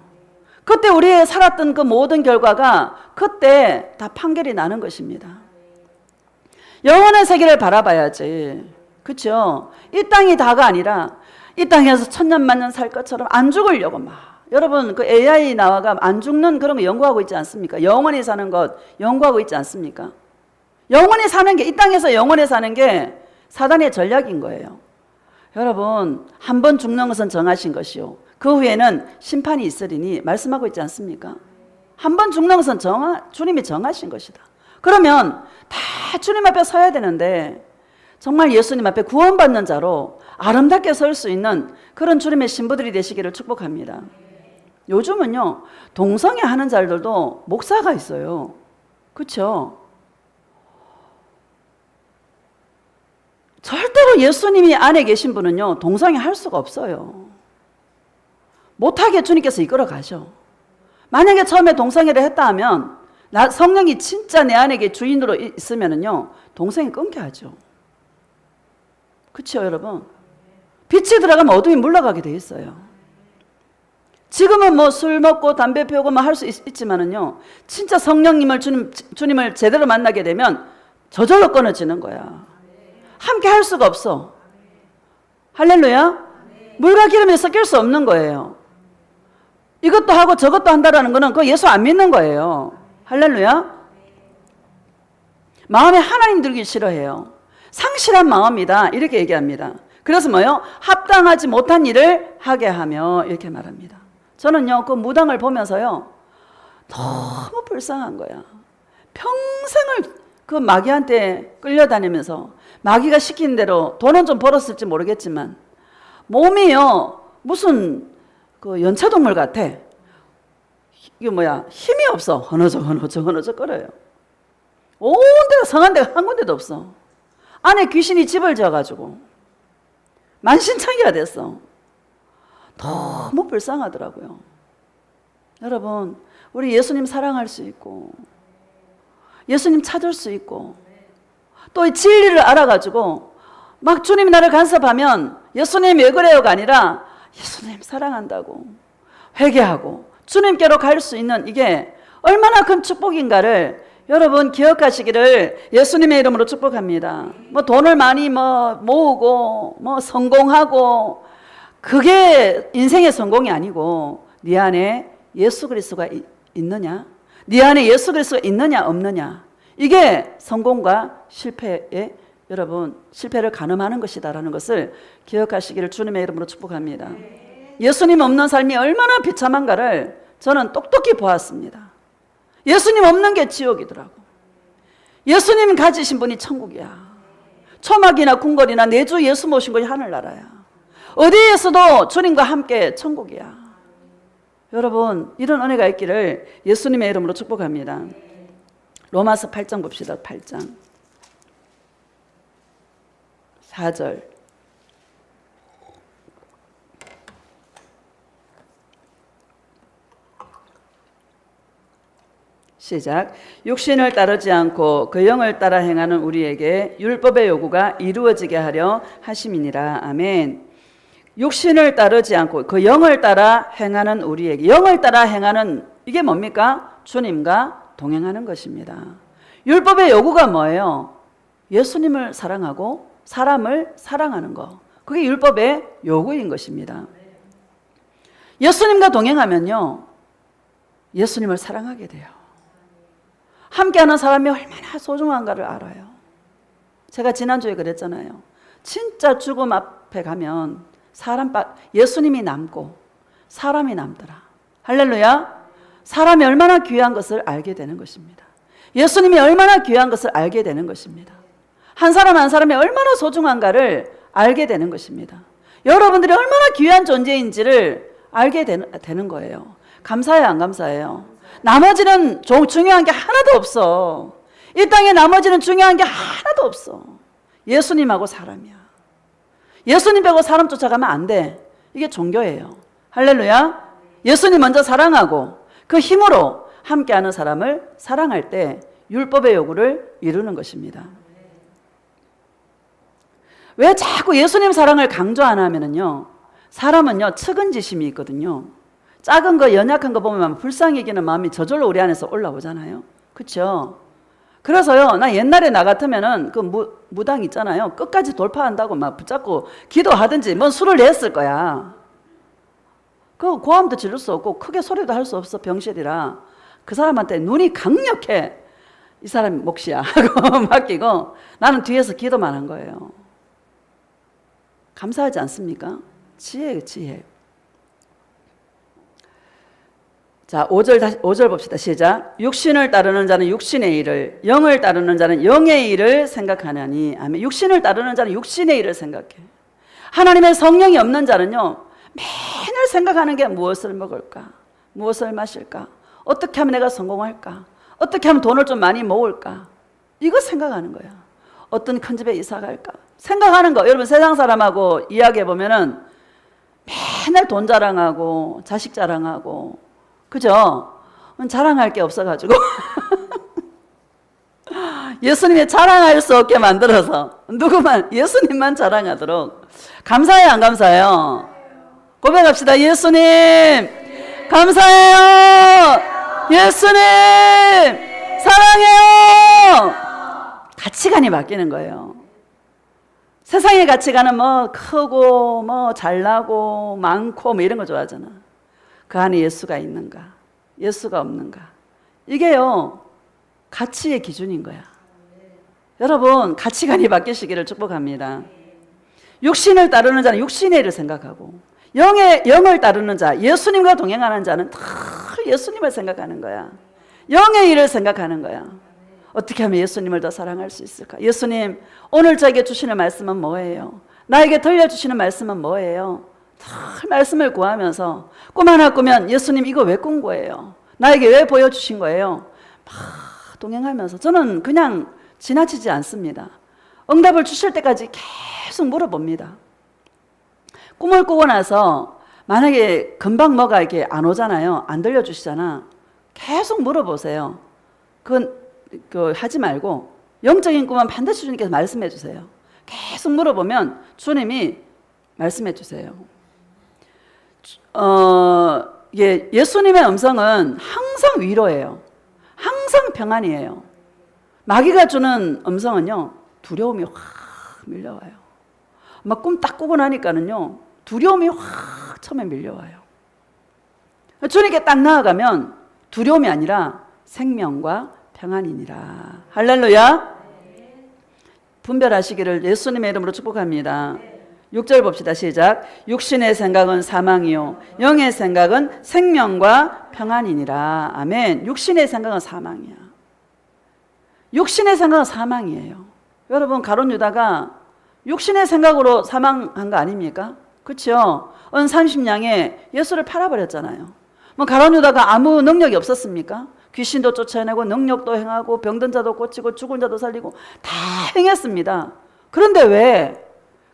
그때 우리 살았던 그 모든 결과가 그때 다 판결이 나는 것입니다. 영원한 세계를 바라봐야지. 그렇죠? 이 땅이 다가 아니라 이 땅에서 천년만년 살 것처럼 안 죽으려고 여러분 그 AI 나와가 안 죽는 그런 거 연구하고 있지 않습니까? 영원히 사는 것 연구하고 있지 않습니까? 영원히 사는 게 이 땅에서 영원히 사는 게 사단의 전략인 거예요. 여러분 한 번 죽는 것은 정하신 것이요 그 후에는 심판이 있으리니 말씀하고 있지 않습니까? 한 번 죽는 것은 주님이 정하신 것이다. 그러면 다 주님 앞에 서야 되는데 정말 예수님 앞에 구원받는 자로 아름답게 설 수 있는 그런 주님의 신부들이 되시기를 축복합니다. 요즘은요 동성애 하는 자들도 목사가 있어요. 그렇죠? 절대로 예수님이 안에 계신 분은요 동성애 할 수가 없어요. 못하게 주님께서 이끌어 가셔. 만약에 처음에 동성애를 했다 하면 성령이 진짜 내 안에 주인으로 있으면은요 동성애 끊게 하죠. 그렇죠 여러분? 빛이 들어가면 어둠이 물러가게 돼 있어요. 지금은 술 먹고 담배 피우고 할 수 있지만은요 진짜 성령님을 주님을 제대로 만나게 되면 저절로 끊어지는 거야. 함께 할 수가 없어. 할렐루야. 물과 기름이 섞일 수 없는 거예요. 이것도 하고 저것도 한다라는 거는 그거 예수 안 믿는 거예요. 할렐루야. 마음에 하나님 들기 싫어해요. 상실한 마음이다 이렇게 얘기합니다. 그래서 합당하지 못한 일을 하게 하며 이렇게 말합니다. 저는요 그 무당을 보면서요 너무 불쌍한 거야. 평생을 그 마귀한테 끌려다니면서 마귀가 시키는 대로 돈은 좀 벌었을지 모르겠지만 몸이요 무슨 그 연체동물 같아. 이게 힘이 없어. 허너적 거려요. 온 데가 성한 데가 한 군데도 없어. 안에 귀신이 집을 지어가지고 만신창이가 됐어. 너무 불쌍하더라고요. 여러분 우리 예수님 사랑할 수 있고 예수님 찾을 수 있고, 또 이 진리를 알아가지고 막 주님이 나를 간섭하면 예수님 왜 그래요가 아니라 예수님 사랑한다고 회개하고 주님께로 갈 수 있는 이게 얼마나 큰 축복인가를 여러분 기억하시기를 예수님의 이름으로 축복합니다. 뭐 돈을 많이 모으고 성공하고 그게 인생의 성공이 아니고 네 안에 예수 그리스도가 있느냐, 네 안에 예수 그리스도가 있느냐 없느냐, 이게 성공과 실패에 여러분 실패를 가늠하는 것이다라는 것을 기억하시기를 주님의 이름으로 축복합니다. 예수님 없는 삶이 얼마나 비참한가를 저는 똑똑히 보았습니다. 예수님 없는 게 지옥이더라고. 예수님 가지신 분이 천국이야. 초막이나 궁궐이나 내주 예수 모신 것이 하늘나라야. 어디에서도 주님과 함께 천국이야. 여러분 이런 은혜가 있기를 예수님의 이름으로 축복합니다. 로마서 8장 봅시다. 8장 4절. 시작. 육신을 따르지 않고 그 영을 따라 행하는 우리에게 율법의 요구가 이루어지게 하려 하심이니라. 아멘. 육신을 따르지 않고 그 영을 따라 행하는 우리에게, 영을 따라 행하는 이게 뭡니까? 주님과 동행하는 것입니다. 율법의 요구가 뭐예요? 예수님을 사랑하고 사람을 사랑하는 거. 그게 율법의 요구인 것입니다. 예수님과 동행하면요, 예수님을 사랑하게 돼요. 함께하는 사람이 얼마나 소중한가를 알아요. 제가 지난주에 그랬잖아요. 진짜 죽음 앞에 가면 예수님이 남고 사람이 남더라. 할렐루야. 사람이 얼마나 귀한 것을 알게 되는 것입니다. 예수님이 얼마나 귀한 것을 알게 되는 것입니다. 한 사람 한 사람이 얼마나 소중한가를 알게 되는 것입니다. 여러분들이 얼마나 귀한 존재인지를 알게 되는 거예요. 감사해요, 안 감사해요? 나머지는 중요한 게 하나도 없어. 이 땅에 나머지는 중요한 게 하나도 없어. 예수님하고 사람이야. 예수님 빼고 사람 쫓아가면 안 돼. 이게 종교예요. 할렐루야. 예수님 먼저 사랑하고 그 힘으로 함께하는 사람을 사랑할 때 율법의 요구를 이루는 것입니다. 왜 자꾸 예수님 사랑을 강조 안 하면은요, 사람은요 측은지심이 있거든요. 작은 거 연약한 거 보면 불쌍히 여기는 마음이 저절로 우리 안에서 올라오잖아요. 그렇죠? 그래서요, 나 옛날에 나 같으면은 그 무당 있잖아요. 끝까지 돌파한다고 막 붙잡고 기도하든지 뭔 수를 냈을 거야. 그 고함도 지를 수 없고 크게 소리도 할 수 없어, 병실이라. 그 사람한테 눈이 강력해. 이 사람이 몫이야 하고 맡기고 나는 뒤에서 기도만 한 거예요. 감사하지 않습니까? 지혜예요, 지혜. 자, 5절 봅시다. 시작. 육신을 따르는 자는 육신의 일을, 영을 따르는 자는 영의 일을 생각하나니. 아멘. 육신을 따르는 자는 육신의 일을 생각해. 하나님의 성령이 없는 자는요, 맨날 생각하는 게 무엇을 먹을까? 무엇을 마실까? 어떻게 하면 내가 성공할까? 어떻게 하면 돈을 좀 많이 모을까? 이거 생각하는 거야. 어떤 큰 집에 이사 갈까? 생각하는 거. 여러분 세상 사람하고 이야기해 보면은 맨날 돈 자랑하고 자식 자랑하고, 그죠? 자랑할 게 없어가지고 예수님이 자랑할 수 없게 만들어서 누구만 예수님만 자랑하도록. 감사해요, 안 감사해요? 고백합시다. 예수님 감사해요. 예수님 사랑해요. 가치관이 바뀌는 거예요. 세상의 가치관은 뭐 크고 뭐 잘나고 많고 뭐 이런 거 좋아하잖아. 그 안에 예수가 있는가, 예수가 없는가, 이게요 가치의 기준인 거야. 여러분 가치관이 바뀌시기를 축복합니다. 육신을 따르는 자는 육신의 일을 생각하고, 영을 따르는 자, 예수님과 동행하는 자는 다 예수님을 생각하는 거야. 영의 일을 생각하는 거야. 어떻게 하면 예수님을 더 사랑할 수 있을까? 예수님 오늘 저에게 주시는 말씀은 뭐예요? 나에게 들려주시는 말씀은 뭐예요? 다 말씀을 구하면서 꿈 하나 꾸면 예수님 이거 왜 꾼 거예요? 나에게 왜 보여주신 거예요? 막 동행하면서 저는 그냥 지나치지 않습니다. 응답을 주실 때까지 계속 물어봅니다. 꿈을 꾸고 나서 만약에 금방 뭐가 이렇게 안 오잖아요. 안 들려주시잖아. 계속 물어보세요. 그건 하지 말고 영적인 꿈은 반드시 주님께서 말씀해 주세요. 계속 물어보면 주님이 말씀해 주세요. 예수님의 음성은 항상 위로예요. 항상 평안이에요. 마귀가 주는 음성은요, 두려움이 확 밀려와요. 막 꿈 딱 꾸고 나니까는요, 두려움이 확 처음에 밀려와요. 주님께 딱 나아가면 두려움이 아니라 생명과 평안이니라. 할렐루야. 분별하시기를 예수님의 이름으로 축복합니다. 6절 봅시다. 시작. 육신의 생각은 사망이요 영의 생각은 생명과 평안이니라. 아멘. 육신의 생각은 사망이야. 육신의 생각은 사망이에요. 여러분, 가룟 유다가 육신의 생각으로 사망한 거 아닙니까? 그렇죠? 은 30냥에 예수를 팔아버렸잖아요. 뭐 가룟 유다가 아무 능력이 없었습니까? 귀신도 쫓아내고 능력도 행하고 병든 자도 고치고 죽은 자도 살리고 다 행했습니다. 그런데 왜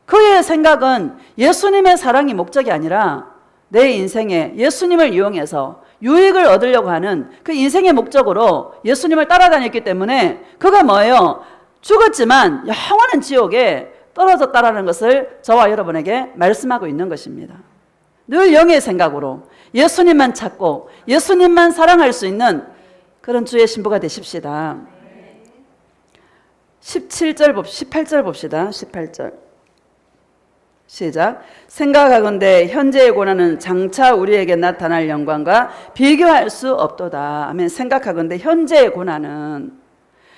그의 생각은 예수님의 사랑이 목적이 아니라 내 인생에 예수님을 이용해서 유익을 얻으려고 하는 그 인생의 목적으로 예수님을 따라다녔기 때문에 그가 뭐예요? 죽었지만 영원한 지옥에 떨어졌다라는 것을 저와 여러분에게 말씀하고 있는 것입니다. 늘 영의 생각으로 예수님만 찾고 예수님만 사랑할 수 있는 그런 주의 신부가 되십시다. 18절 봅시다. 18절. 시작. 생각하건대 현재의 고난은 장차 우리에게 나타날 영광과 비교할 수 없도다. 아멘. 생각하건대 현재의 고난은,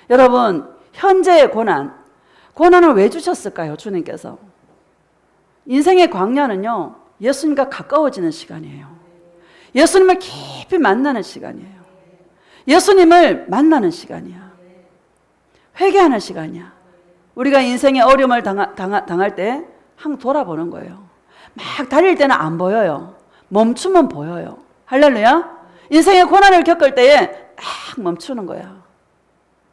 여러분, 현재의 고난을 왜 주셨을까요? 주님께서. 인생의 광야는요, 예수님과 가까워지는 시간이에요. 예수님을 깊이 만나는 시간이에요. 예수님을 만나는 시간이야. 회개하는 시간이야. 우리가 인생의 어려움을 당할 때 항상 돌아보는 거예요. 막 달릴 때는 안 보여요. 멈추면 보여요. 할렐루야. 인생의 고난을 겪을 때에 딱 멈추는 거야.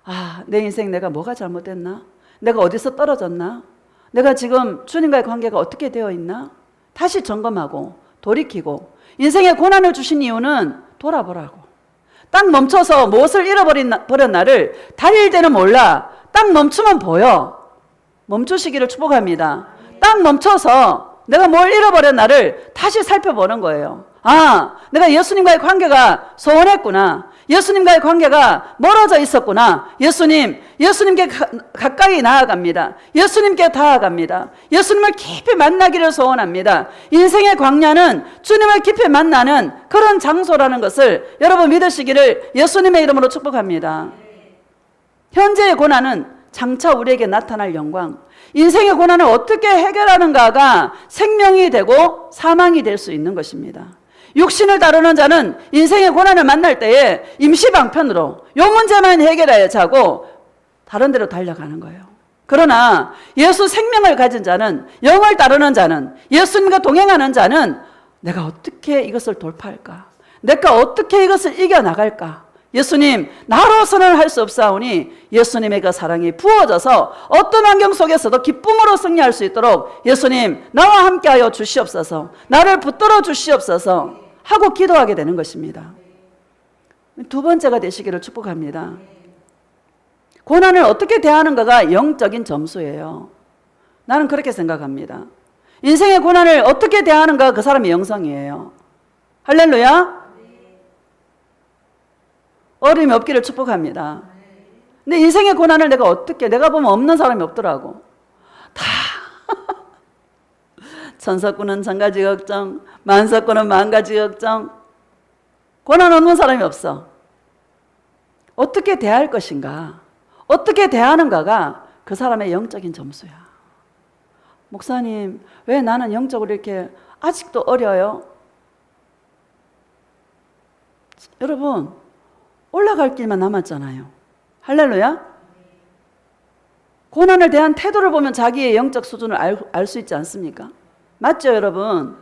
아, 내 인생 내가 뭐가 잘못됐나? 내가 어디서 떨어졌나? 내가 지금 주님과의 관계가 어떻게 되어 있나? 다시 점검하고 돌이키고, 인생의 고난을 주신 이유는 돌아보라고. 딱 멈춰서 무엇을 잃어버렸나를 달릴 때는 몰라. 딱 멈추면 보여. 멈추시기를 축복합니다. 딱 멈춰서 내가 뭘 잃어버렸나를 다시 살펴보는 거예요. 아, 내가 예수님과의 관계가 소원했구나. 예수님과의 관계가 멀어져 있었구나. 예수님께 가까이 나아갑니다. 예수님께 다가갑니다. 예수님을 깊이 만나기를 소원합니다. 인생의 광야는 주님을 깊이 만나는 그런 장소라는 것을 여러분 믿으시기를 예수님의 이름으로 축복합니다. 현재의 고난은 장차 우리에게 나타날 영광, 인생의 고난을 어떻게 해결하는가가 생명이 되고 사망이 될 수 있는 것입니다. 육신을 다루는 자는 인생의 고난을 만날 때에 임시방편으로 요 문제만 해결해야 하고 다른 데로 달려가는 거예요. 그러나 예수 생명을 가진 자는, 영을 따르는 자는, 예수님과 동행하는 자는 내가 어떻게 이것을 돌파할까? 내가 어떻게 이것을 이겨나갈까? 예수님, 나로서는 할 수 없사오니 예수님의 그 사랑이 부어져서 어떤 환경 속에서도 기쁨으로 승리할 수 있도록 예수님, 나와 함께하여 주시옵소서, 나를 붙들어 주시옵소서 하고 기도하게 되는 것입니다. 두 번째가 되시기를 축복합니다. 고난을 어떻게 대하는가가 영적인 점수예요. 나는 그렇게 생각합니다. 인생의 고난을 어떻게 대하는가 그 사람의 영성이에요. 할렐루야. 어려움이 없기를 축복합니다. 근데 인생의 고난을 내가 보면 없는 사람이 없더라고. 다 천석구는 천가지 걱정, 만석구는 만가지 걱정. 고난 없는 사람이 없어. 어떻게 대할 것인가, 어떻게 대하는가가 그 사람의 영적인 점수야. 목사님, 왜 나는 영적으로 이렇게 아직도 어려요? 여러분, 올라갈 길만 남았잖아요. 할렐루야. 고난을 대한 태도를 보면 자기의 영적 수준을 알 수 있지 않습니까? 맞죠, 여러분?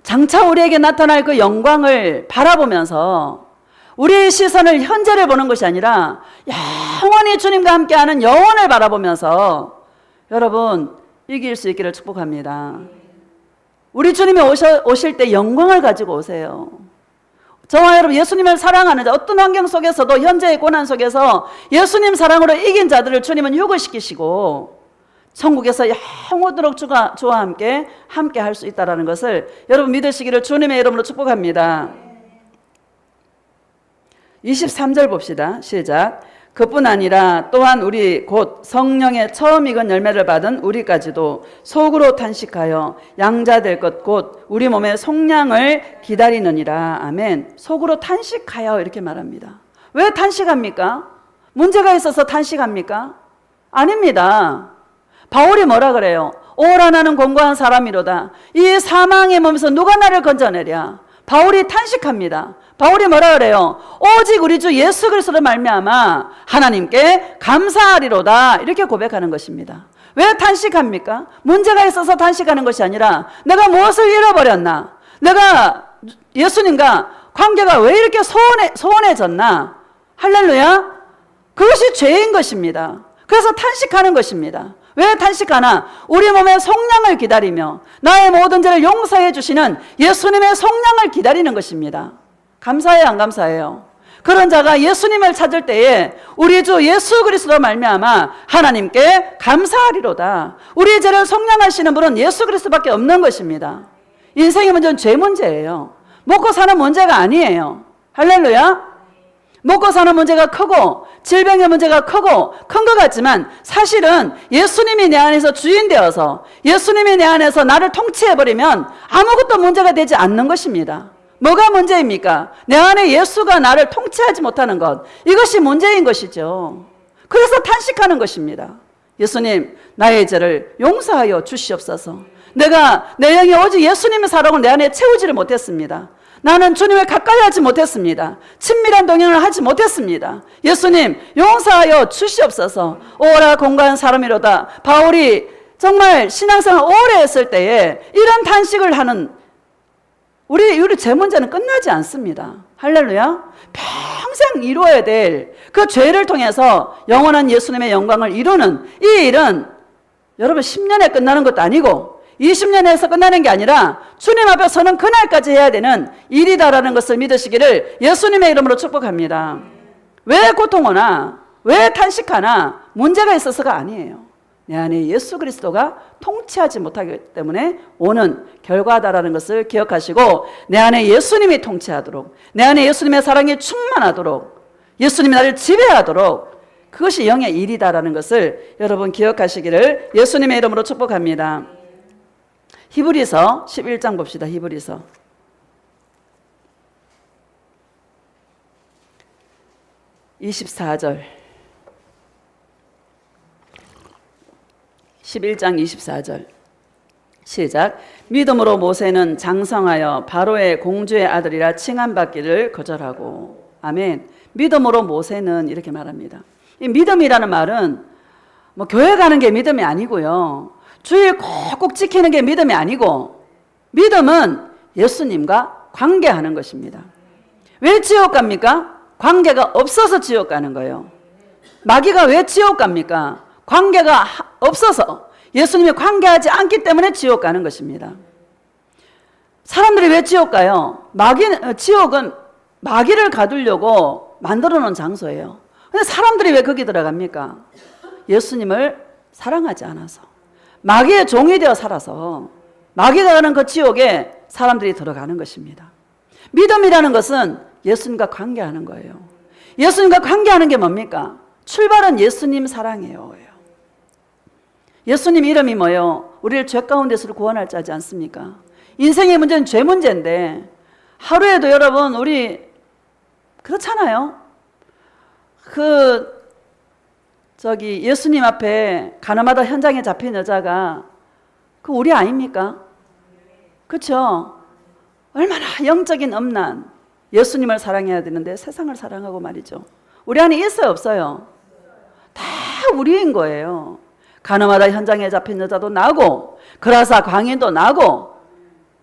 장차 우리에게 나타날 그 영광을 바라보면서 우리의 시선을 현재를 보는 것이 아니라 영원히 주님과 함께하는 영원을 바라보면서 여러분 이길 수 있기를 축복합니다. 우리 주님이 오실 때 영광을 가지고 오세요. 저와 여러분 예수님을 사랑하는 자, 어떤 환경 속에서도 현재의 고난 속에서 예수님 사랑으로 이긴 자들을 주님은 유고시키시고 천국에서 영원토록 주와 함께 할 수 있다는 것을 여러분 믿으시기를 주님의 이름으로 축복합니다. 23절 봅시다. 시작. 그뿐 아니라 또한 우리 곧 성령의 처음 익은 열매를 받은 우리까지도 속으로 탄식하여 양자 될 것 곧 우리 몸의 속량을 기다리느니라. 아멘. 속으로 탄식하여 이렇게 말합니다. 왜 탄식합니까? 문제가 있어서 탄식합니까? 아닙니다. 바울이 뭐라 그래요? 오라 나는 공고한 사람이로다. 이 사망의 몸에서 누가 나를 건져내랴? 바울이 탄식합니다. 바울이 뭐라 그래요? 오직 우리 주 예수 그리스도로 말미암아 하나님께 감사하리로다. 이렇게 고백하는 것입니다. 왜 탄식합니까? 문제가 있어서 탄식하는 것이 아니라 내가 무엇을 잃어버렸나? 내가 예수님과 관계가 왜 이렇게 소원해졌나? 할렐루야. 그것이 죄인 것입니다. 그래서 탄식하는 것입니다. 왜 탄식하나? 우리 몸의 속량을 기다리며 나의 모든 죄를 용서해 주시는 예수님의 속량을 기다리는 것입니다. 감사해요, 안 감사해요? 그런 자가 예수님을 찾을 때에 우리 주 예수 그리스도 말미암아 하나님께 감사하리로다. 우리 죄를 속량하시는 분은 예수 그리스도밖에 없는 것입니다. 인생의 문제는 죄 문제예요. 먹고 사는 문제가 아니에요. 할렐루야. 먹고 사는 문제가 크고 질병의 문제가 크고 큰 것 같지만 사실은 예수님이 내 안에서 주인 되어서 예수님이 내 안에서 나를 통치해버리면 아무것도 문제가 되지 않는 것입니다. 뭐가 문제입니까? 내 안에 예수가 나를 통치하지 못하는 것, 이것이 문제인 것이죠. 그래서 탄식하는 것입니다. 예수님, 나의 죄를 용서하여 주시옵소서. 내가 내 영이 오직 예수님의 사랑을 내 안에 채우지를 못했습니다. 나는 주님을 가까이 하지 못했습니다. 친밀한 동행을 하지 못했습니다. 예수님 용서하여 주시옵소서. 오라 공고한 사람이로다. 바울이 정말 신앙생활 오래 했을 때에 이런 탄식을 하는 우리 죄 문제는 끝나지 않습니다. 할렐루야. 평생 이루어야 될 그 죄를 통해서 영원한 예수님의 영광을 이루는 이 일은 여러분 10년에 끝나는 것도 아니고 20년에서 끝나는 게 아니라 주님 앞에 서는 그날까지 해야 되는 일이다라는 것을 믿으시기를 예수님의 이름으로 축복합니다. 왜 고통하나? 왜 탄식하나? 문제가 있어서가 아니에요. 내 안에 예수 그리스도가 통치하지 못하기 때문에 오는 결과다라는 것을 기억하시고 내 안에 예수님이 통치하도록, 내 안에 예수님의 사랑이 충만하도록, 예수님이 나를 지배하도록, 그것이 영의 일이다라는 것을 여러분 기억하시기를 예수님의 이름으로 축복합니다. 히브리서 11장 봅시다. 히브리서 24절 11장 24절 시작. 믿음으로 모세는 장성하여 바로의 공주의 아들이라 칭함받기를 거절하고. 아멘. 믿음으로 모세는 이렇게 말합니다. 이 믿음이라는 말은 뭐 교회 가는 게 믿음이 아니고요, 주일 꼭꼭 지키는 게 믿음이 아니고, 믿음은 예수님과 관계하는 것입니다. 왜 지옥 갑니까? 관계가 없어서 지옥 가는 거예요. 마귀가 왜 지옥 갑니까? 관계가 없어서, 예수님이 관계하지 않기 때문에 지옥 가는 것입니다. 사람들이 왜 지옥 가요? 지옥은 마귀를 가두려고 만들어 놓은 장소예요. 근데 사람들이 왜 거기 들어갑니까? 예수님을 사랑하지 않아서, 마귀의 종이 되어 살아서 마귀가 가는 그 지옥에 사람들이 들어가는 것입니다. 믿음이라는 것은 예수님과 관계하는 거예요. 예수님과 관계하는 게 뭡니까? 출발은 예수님 사랑이에요. 예수님 이름이 뭐예요? 우리를 죄 가운데서 구원할 자지 않습니까? 인생의 문제는 죄 문제인데 하루에도 여러분 우리 그렇잖아요. 예수님 앞에 가늠하다 현장에 잡힌 여자가 그 우리 아닙니까? 그렇죠? 얼마나 영적인 엄난, 예수님을 사랑해야 되는데 세상을 사랑하고 말이죠. 우리 안에 있어요, 없어요? 다 우리인 거예요. 가늠하다 현장에 잡힌 여자도 나고 그라사 광인도 나고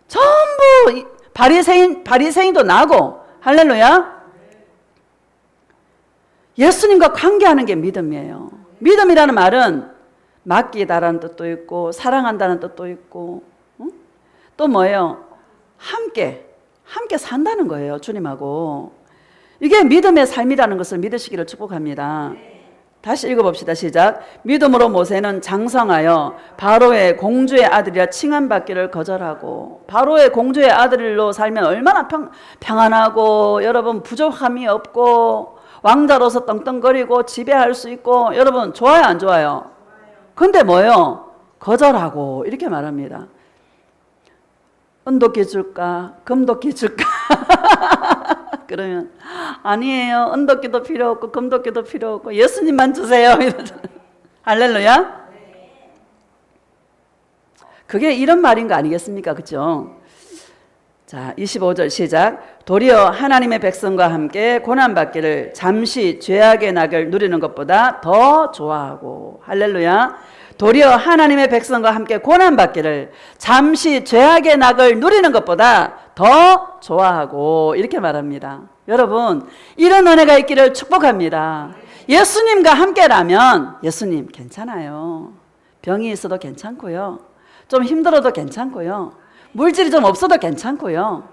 전부 바리새인도 나고. 할렐루야. 예수님과 관계하는 게 믿음이에요. 믿음이라는 말은 맡기다라는 뜻도 있고 사랑한다는 뜻도 있고 또 뭐예요? 함께 산다는 거예요. 주님하고. 이게 믿음의 삶이라는 것을 믿으시기를 축복합니다. 다시 읽어봅시다. 시작. 믿음으로 모세는 장성하여 바로의 공주의 아들이라 칭함받기를 거절하고, 바로의 공주의 아들로 살면 얼마나 평안하고 여러분 부족함이 없고 왕자로서 떵떵거리고 지배할 수 있고, 여러분 좋아요 안 좋아요? 근데 뭐요? 거절하고 이렇게 말합니다. 은도끼 줄까? 금도끼 줄까? 그러면 아니에요. 은도끼도 필요 없고 금도끼도 필요 없고 예수님만 주세요. 할렐루야. 그게 이런 말인 거 아니겠습니까? 그렇죠? 자, 25절 시작. 도리어 하나님의 백성과 함께 고난받기를 잠시 죄악의 낙을 누리는 것보다 더 좋아하고. 할렐루야. 도리어 하나님의 백성과 함께 고난받기를 잠시 죄악의 낙을 누리는 것보다 더 좋아하고 이렇게 말합니다. 여러분, 이런 은혜가 있기를 축복합니다. 예수님과 함께라면 예수님 괜찮아요. 병이 있어도 괜찮고요. 좀 힘들어도 괜찮고요. 물질이 좀 없어도 괜찮고요.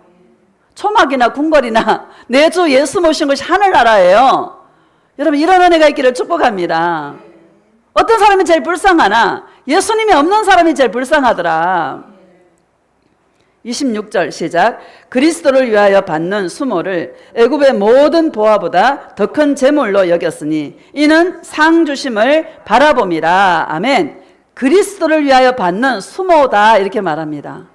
초막이나 궁궐이나 내 주 예수 모신 것이 하늘나라예요. 여러분, 이런 은혜가 있기를 축복합니다. 어떤 사람이 제일 불쌍하나? 예수님이 없는 사람이 제일 불쌍하더라. 26절 시작. 그리스도를 위하여 받는 수모를 애굽의 모든 보화보다 더 큰 재물로 여겼으니 이는 상 주심을 바라봄이라. 아멘. 그리스도를 위하여 받는 수모다 이렇게 말합니다.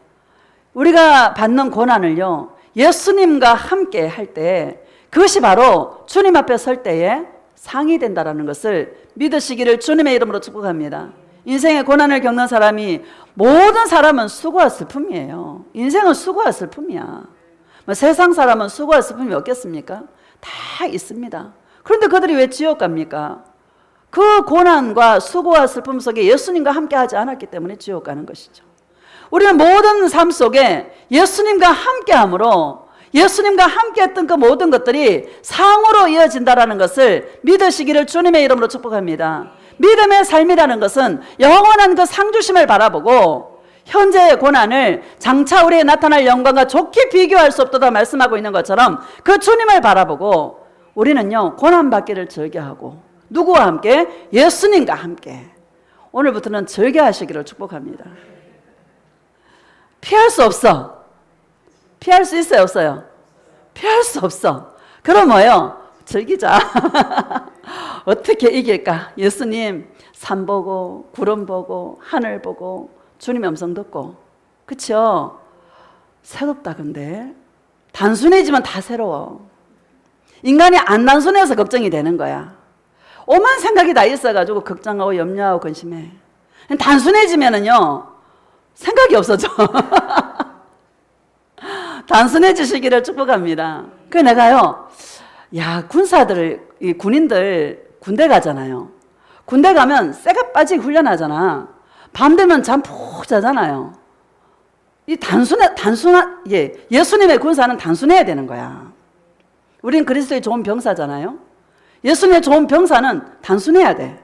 우리가 받는 고난을요, 예수님과 함께 할 때 그것이 바로 주님 앞에 설 때에 상이 된다라는 것을 믿으시기를 주님의 이름으로 축복합니다. 인생의 고난을 겪는 사람이, 모든 사람은 수고와 슬픔이에요. 인생은 수고와 슬픔이야. 세상 사람은 수고와 슬픔이 없겠습니까? 다 있습니다. 그런데 그들이 왜 지옥 갑니까? 그 고난과 수고와 슬픔 속에 예수님과 함께 하지 않았기 때문에 지옥 가는 것이죠. 우리는 모든 삶 속에 예수님과 함께함으로, 예수님과 함께했던 그 모든 것들이 상으로 이어진다라는 것을 믿으시기를 주님의 이름으로 축복합니다. 믿음의 삶이라는 것은 영원한 그 상주심을 바라보고 현재의 고난을 장차 우리에 나타날 영광과 좋게 비교할 수 없도다 말씀하고 있는 것처럼 그 주님을 바라보고 우리는요, 고난받기를 즐겨하고, 누구와 함께? 예수님과 함께. 오늘부터는 즐겨하시기를 축복합니다. 피할 수 없어. 피할 수 있어요, 없어요? 피할 수 없어. 그럼 뭐예요? 즐기자. 어떻게 이길까? 예수님 산 보고 구름 보고 하늘 보고 주님의 음성 듣고. 그쵸? 새롭다. 근데 단순해지면 다 새로워. 인간이 안 단순해서 걱정이 되는 거야. 오만 생각이 다 있어가지고 걱정하고 염려하고 근심해. 단순해지면은요, 생각이 없어져. 단순해지시기를 축복합니다. 그 내가요, 야, 이 군인들 군대 가잖아요. 군대 가면 쇠가 빠지게 훈련하잖아. 밤 되면 잠 푹 자잖아요. 이 예수님의 군사는 단순해야 되는 거야. 우린 그리스도의 좋은 병사잖아요. 예수님의 좋은 병사는 단순해야 돼.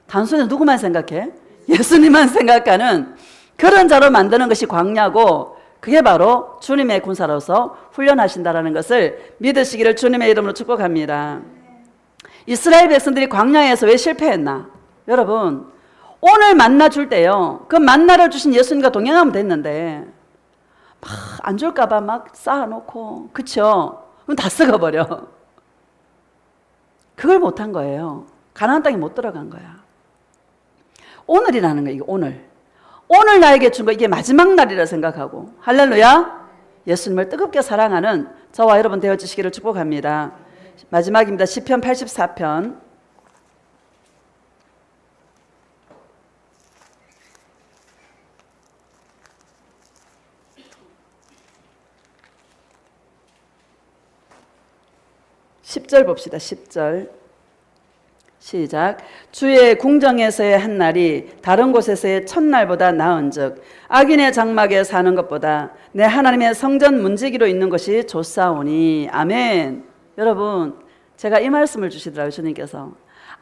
단순해 누구만 생각해? 예수님만 생각하는 그런 자로 만드는 것이 광야고, 그게 바로 주님의 군사로서 훈련하신다라는 것을 믿으시기를 주님의 이름으로 축복합니다. 이스라엘 백성들이 광야에서 왜 실패했나? 여러분, 오늘 만나 줄 때요, 그 만나를 주신 예수님과 동행하면 됐는데 막 안 줄까봐 막 쌓아놓고, 그쵸? 그럼 다 썩어버려. 그걸 못한 거예요. 가나안 땅에 못 들어간 거야. 오늘이라는 거예요. 이거 오늘 나에게 준 거, 이게 마지막 날이라 생각하고, 할렐루야. 예수님을 뜨겁게 사랑하는 저와 여러분 되어주시기를 축복합니다. 마지막입니다. 시편 84편 10절 봅시다. 10절 시작. 주의 궁정에서의 한 날이 다른 곳에서의 첫날보다 나은즉 악인의 장막에 사는 것보다 내 하나님의 성전 문지기로 있는 것이 좋사오니. 아멘. 여러분, 제가 이 말씀을 주시더라고요. 주님께서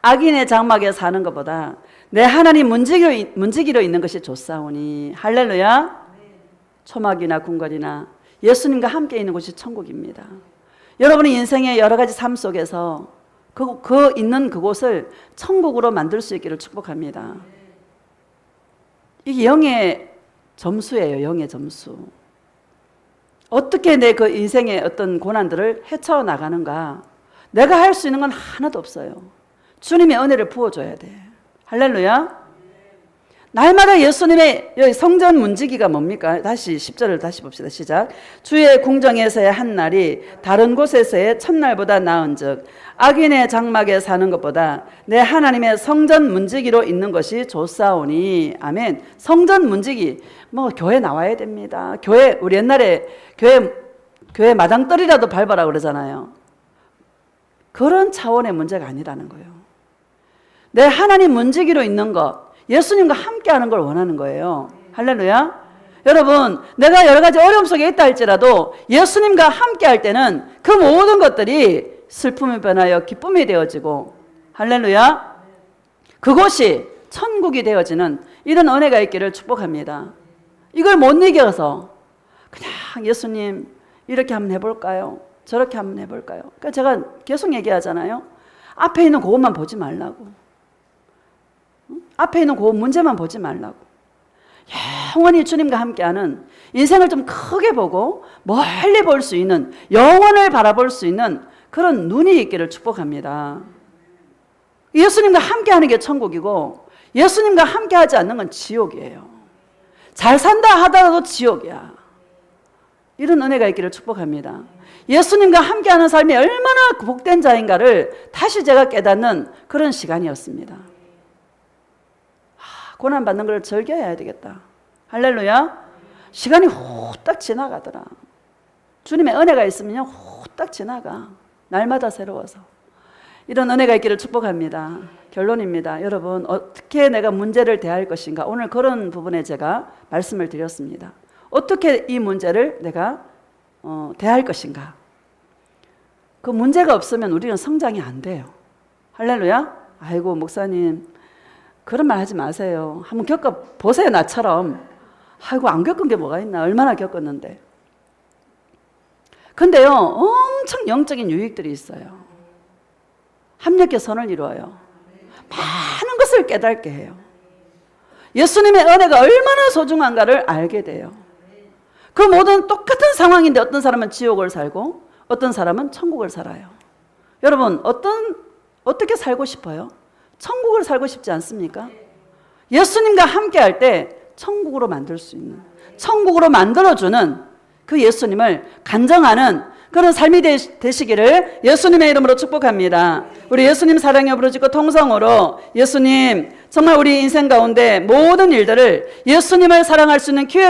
악인의 장막에 사는 것보다 내 하나님 문지기로 있는 것이 좋사오니. 할렐루야. 초막이나 궁궐이나 예수님과 함께 있는 곳이 천국입니다. 여러분의 인생의 여러 가지 삶 속에서 그 있는 그곳을 천국으로 만들 수 있기를 축복합니다. 이게 영의 점수예요. 영의 점수. 어떻게 내 그 인생의 어떤 고난들을 헤쳐나가는가. 내가 할 수 있는 건 하나도 없어요. 주님의 은혜를 부어줘야 돼. 할렐루야. 날마다 예수님의 여기 성전 문지기가 뭡니까? 다시 10절을 다시 봅시다. 시작. 주의 궁정에서의 한 날이 다른 곳에서의 첫날보다 나은즉 악인의 장막에 사는 것보다 내 하나님의 성전 문지기로 있는 것이 좋사오니. 아멘. 성전 문지기, 교회 나와야 됩니다. 교회, 우리 옛날에 교회 마당떨이라도 밟아라 그러잖아요. 그런 차원의 문제가 아니라는 거예요. 내 하나님 문지기로 있는 것, 예수님과 함께 하는 걸 원하는 거예요. 할렐루야. 여러분, 내가 여러 가지 어려움 속에 있다 할지라도 예수님과 함께 할 때는 그 모든 것들이 슬픔이 변하여 기쁨이 되어지고, 할렐루야. 그곳이 천국이 되어지는 이런 은혜가 있기를 축복합니다. 이걸 못 이겨서 그냥 예수님 이렇게 한번 해볼까요? 저렇게 한번 해볼까요? 그러니까 제가 계속 얘기하잖아요. 앞에 있는 그것만 보지 말라고. 앞에 있는 그 문제만 보지 말라고. 영원히 주님과 함께하는 인생을 좀 크게 보고 멀리 볼 수 있는, 영원을 바라볼 수 있는 그런 눈이 있기를 축복합니다. 예수님과 함께하는 게 천국이고 예수님과 함께하지 않는 건 지옥이에요. 잘 산다 하더라도 지옥이야. 이런 은혜가 있기를 축복합니다. 예수님과 함께하는 삶이 얼마나 복된 자인가를 다시 제가 깨닫는 그런 시간이었습니다. 고난받는 걸 즐겨야 되겠다. 할렐루야. 시간이 후딱 지나가더라. 주님의 은혜가 있으면 후딱 지나가. 날마다 새로워서. 이런 은혜가 있기를 축복합니다. 결론입니다. 여러분, 어떻게 내가 문제를 대할 것인가. 오늘 그런 부분에 제가 말씀을 드렸습니다. 어떻게 이 문제를 내가 대할 것인가. 그 문제가 없으면 우리는 성장이 안 돼요. 할렐루야. 아이고 목사님 그런 말 하지 마세요. 한번 겪어보세요. 나처럼. 아이고 안 겪은 게 뭐가 있나. 얼마나 겪었는데. 근데요 엄청 영적인 유익들이 있어요. 합력의 선을 이루어요. 많은 것을 깨닫게 해요. 예수님의 은혜가 얼마나 소중한가를 알게 돼요. 그 모든 똑같은 상황인데 어떤 사람은 지옥을 살고 어떤 사람은 천국을 살아요. 여러분 어떻게 살고 싶어요? 천국을 살고 싶지 않습니까? 예수님과 함께 할 때 천국으로 만들 수 있는, 천국으로 만들어주는 그 예수님을 간정하는 그런 삶이 되시기를 예수님의 이름으로 축복합니다. 우리 예수님 사랑에 부르짖고 통성으로 예수님 정말 우리 인생 가운데 모든 일들을 예수님을 사랑할 수 있는 기회로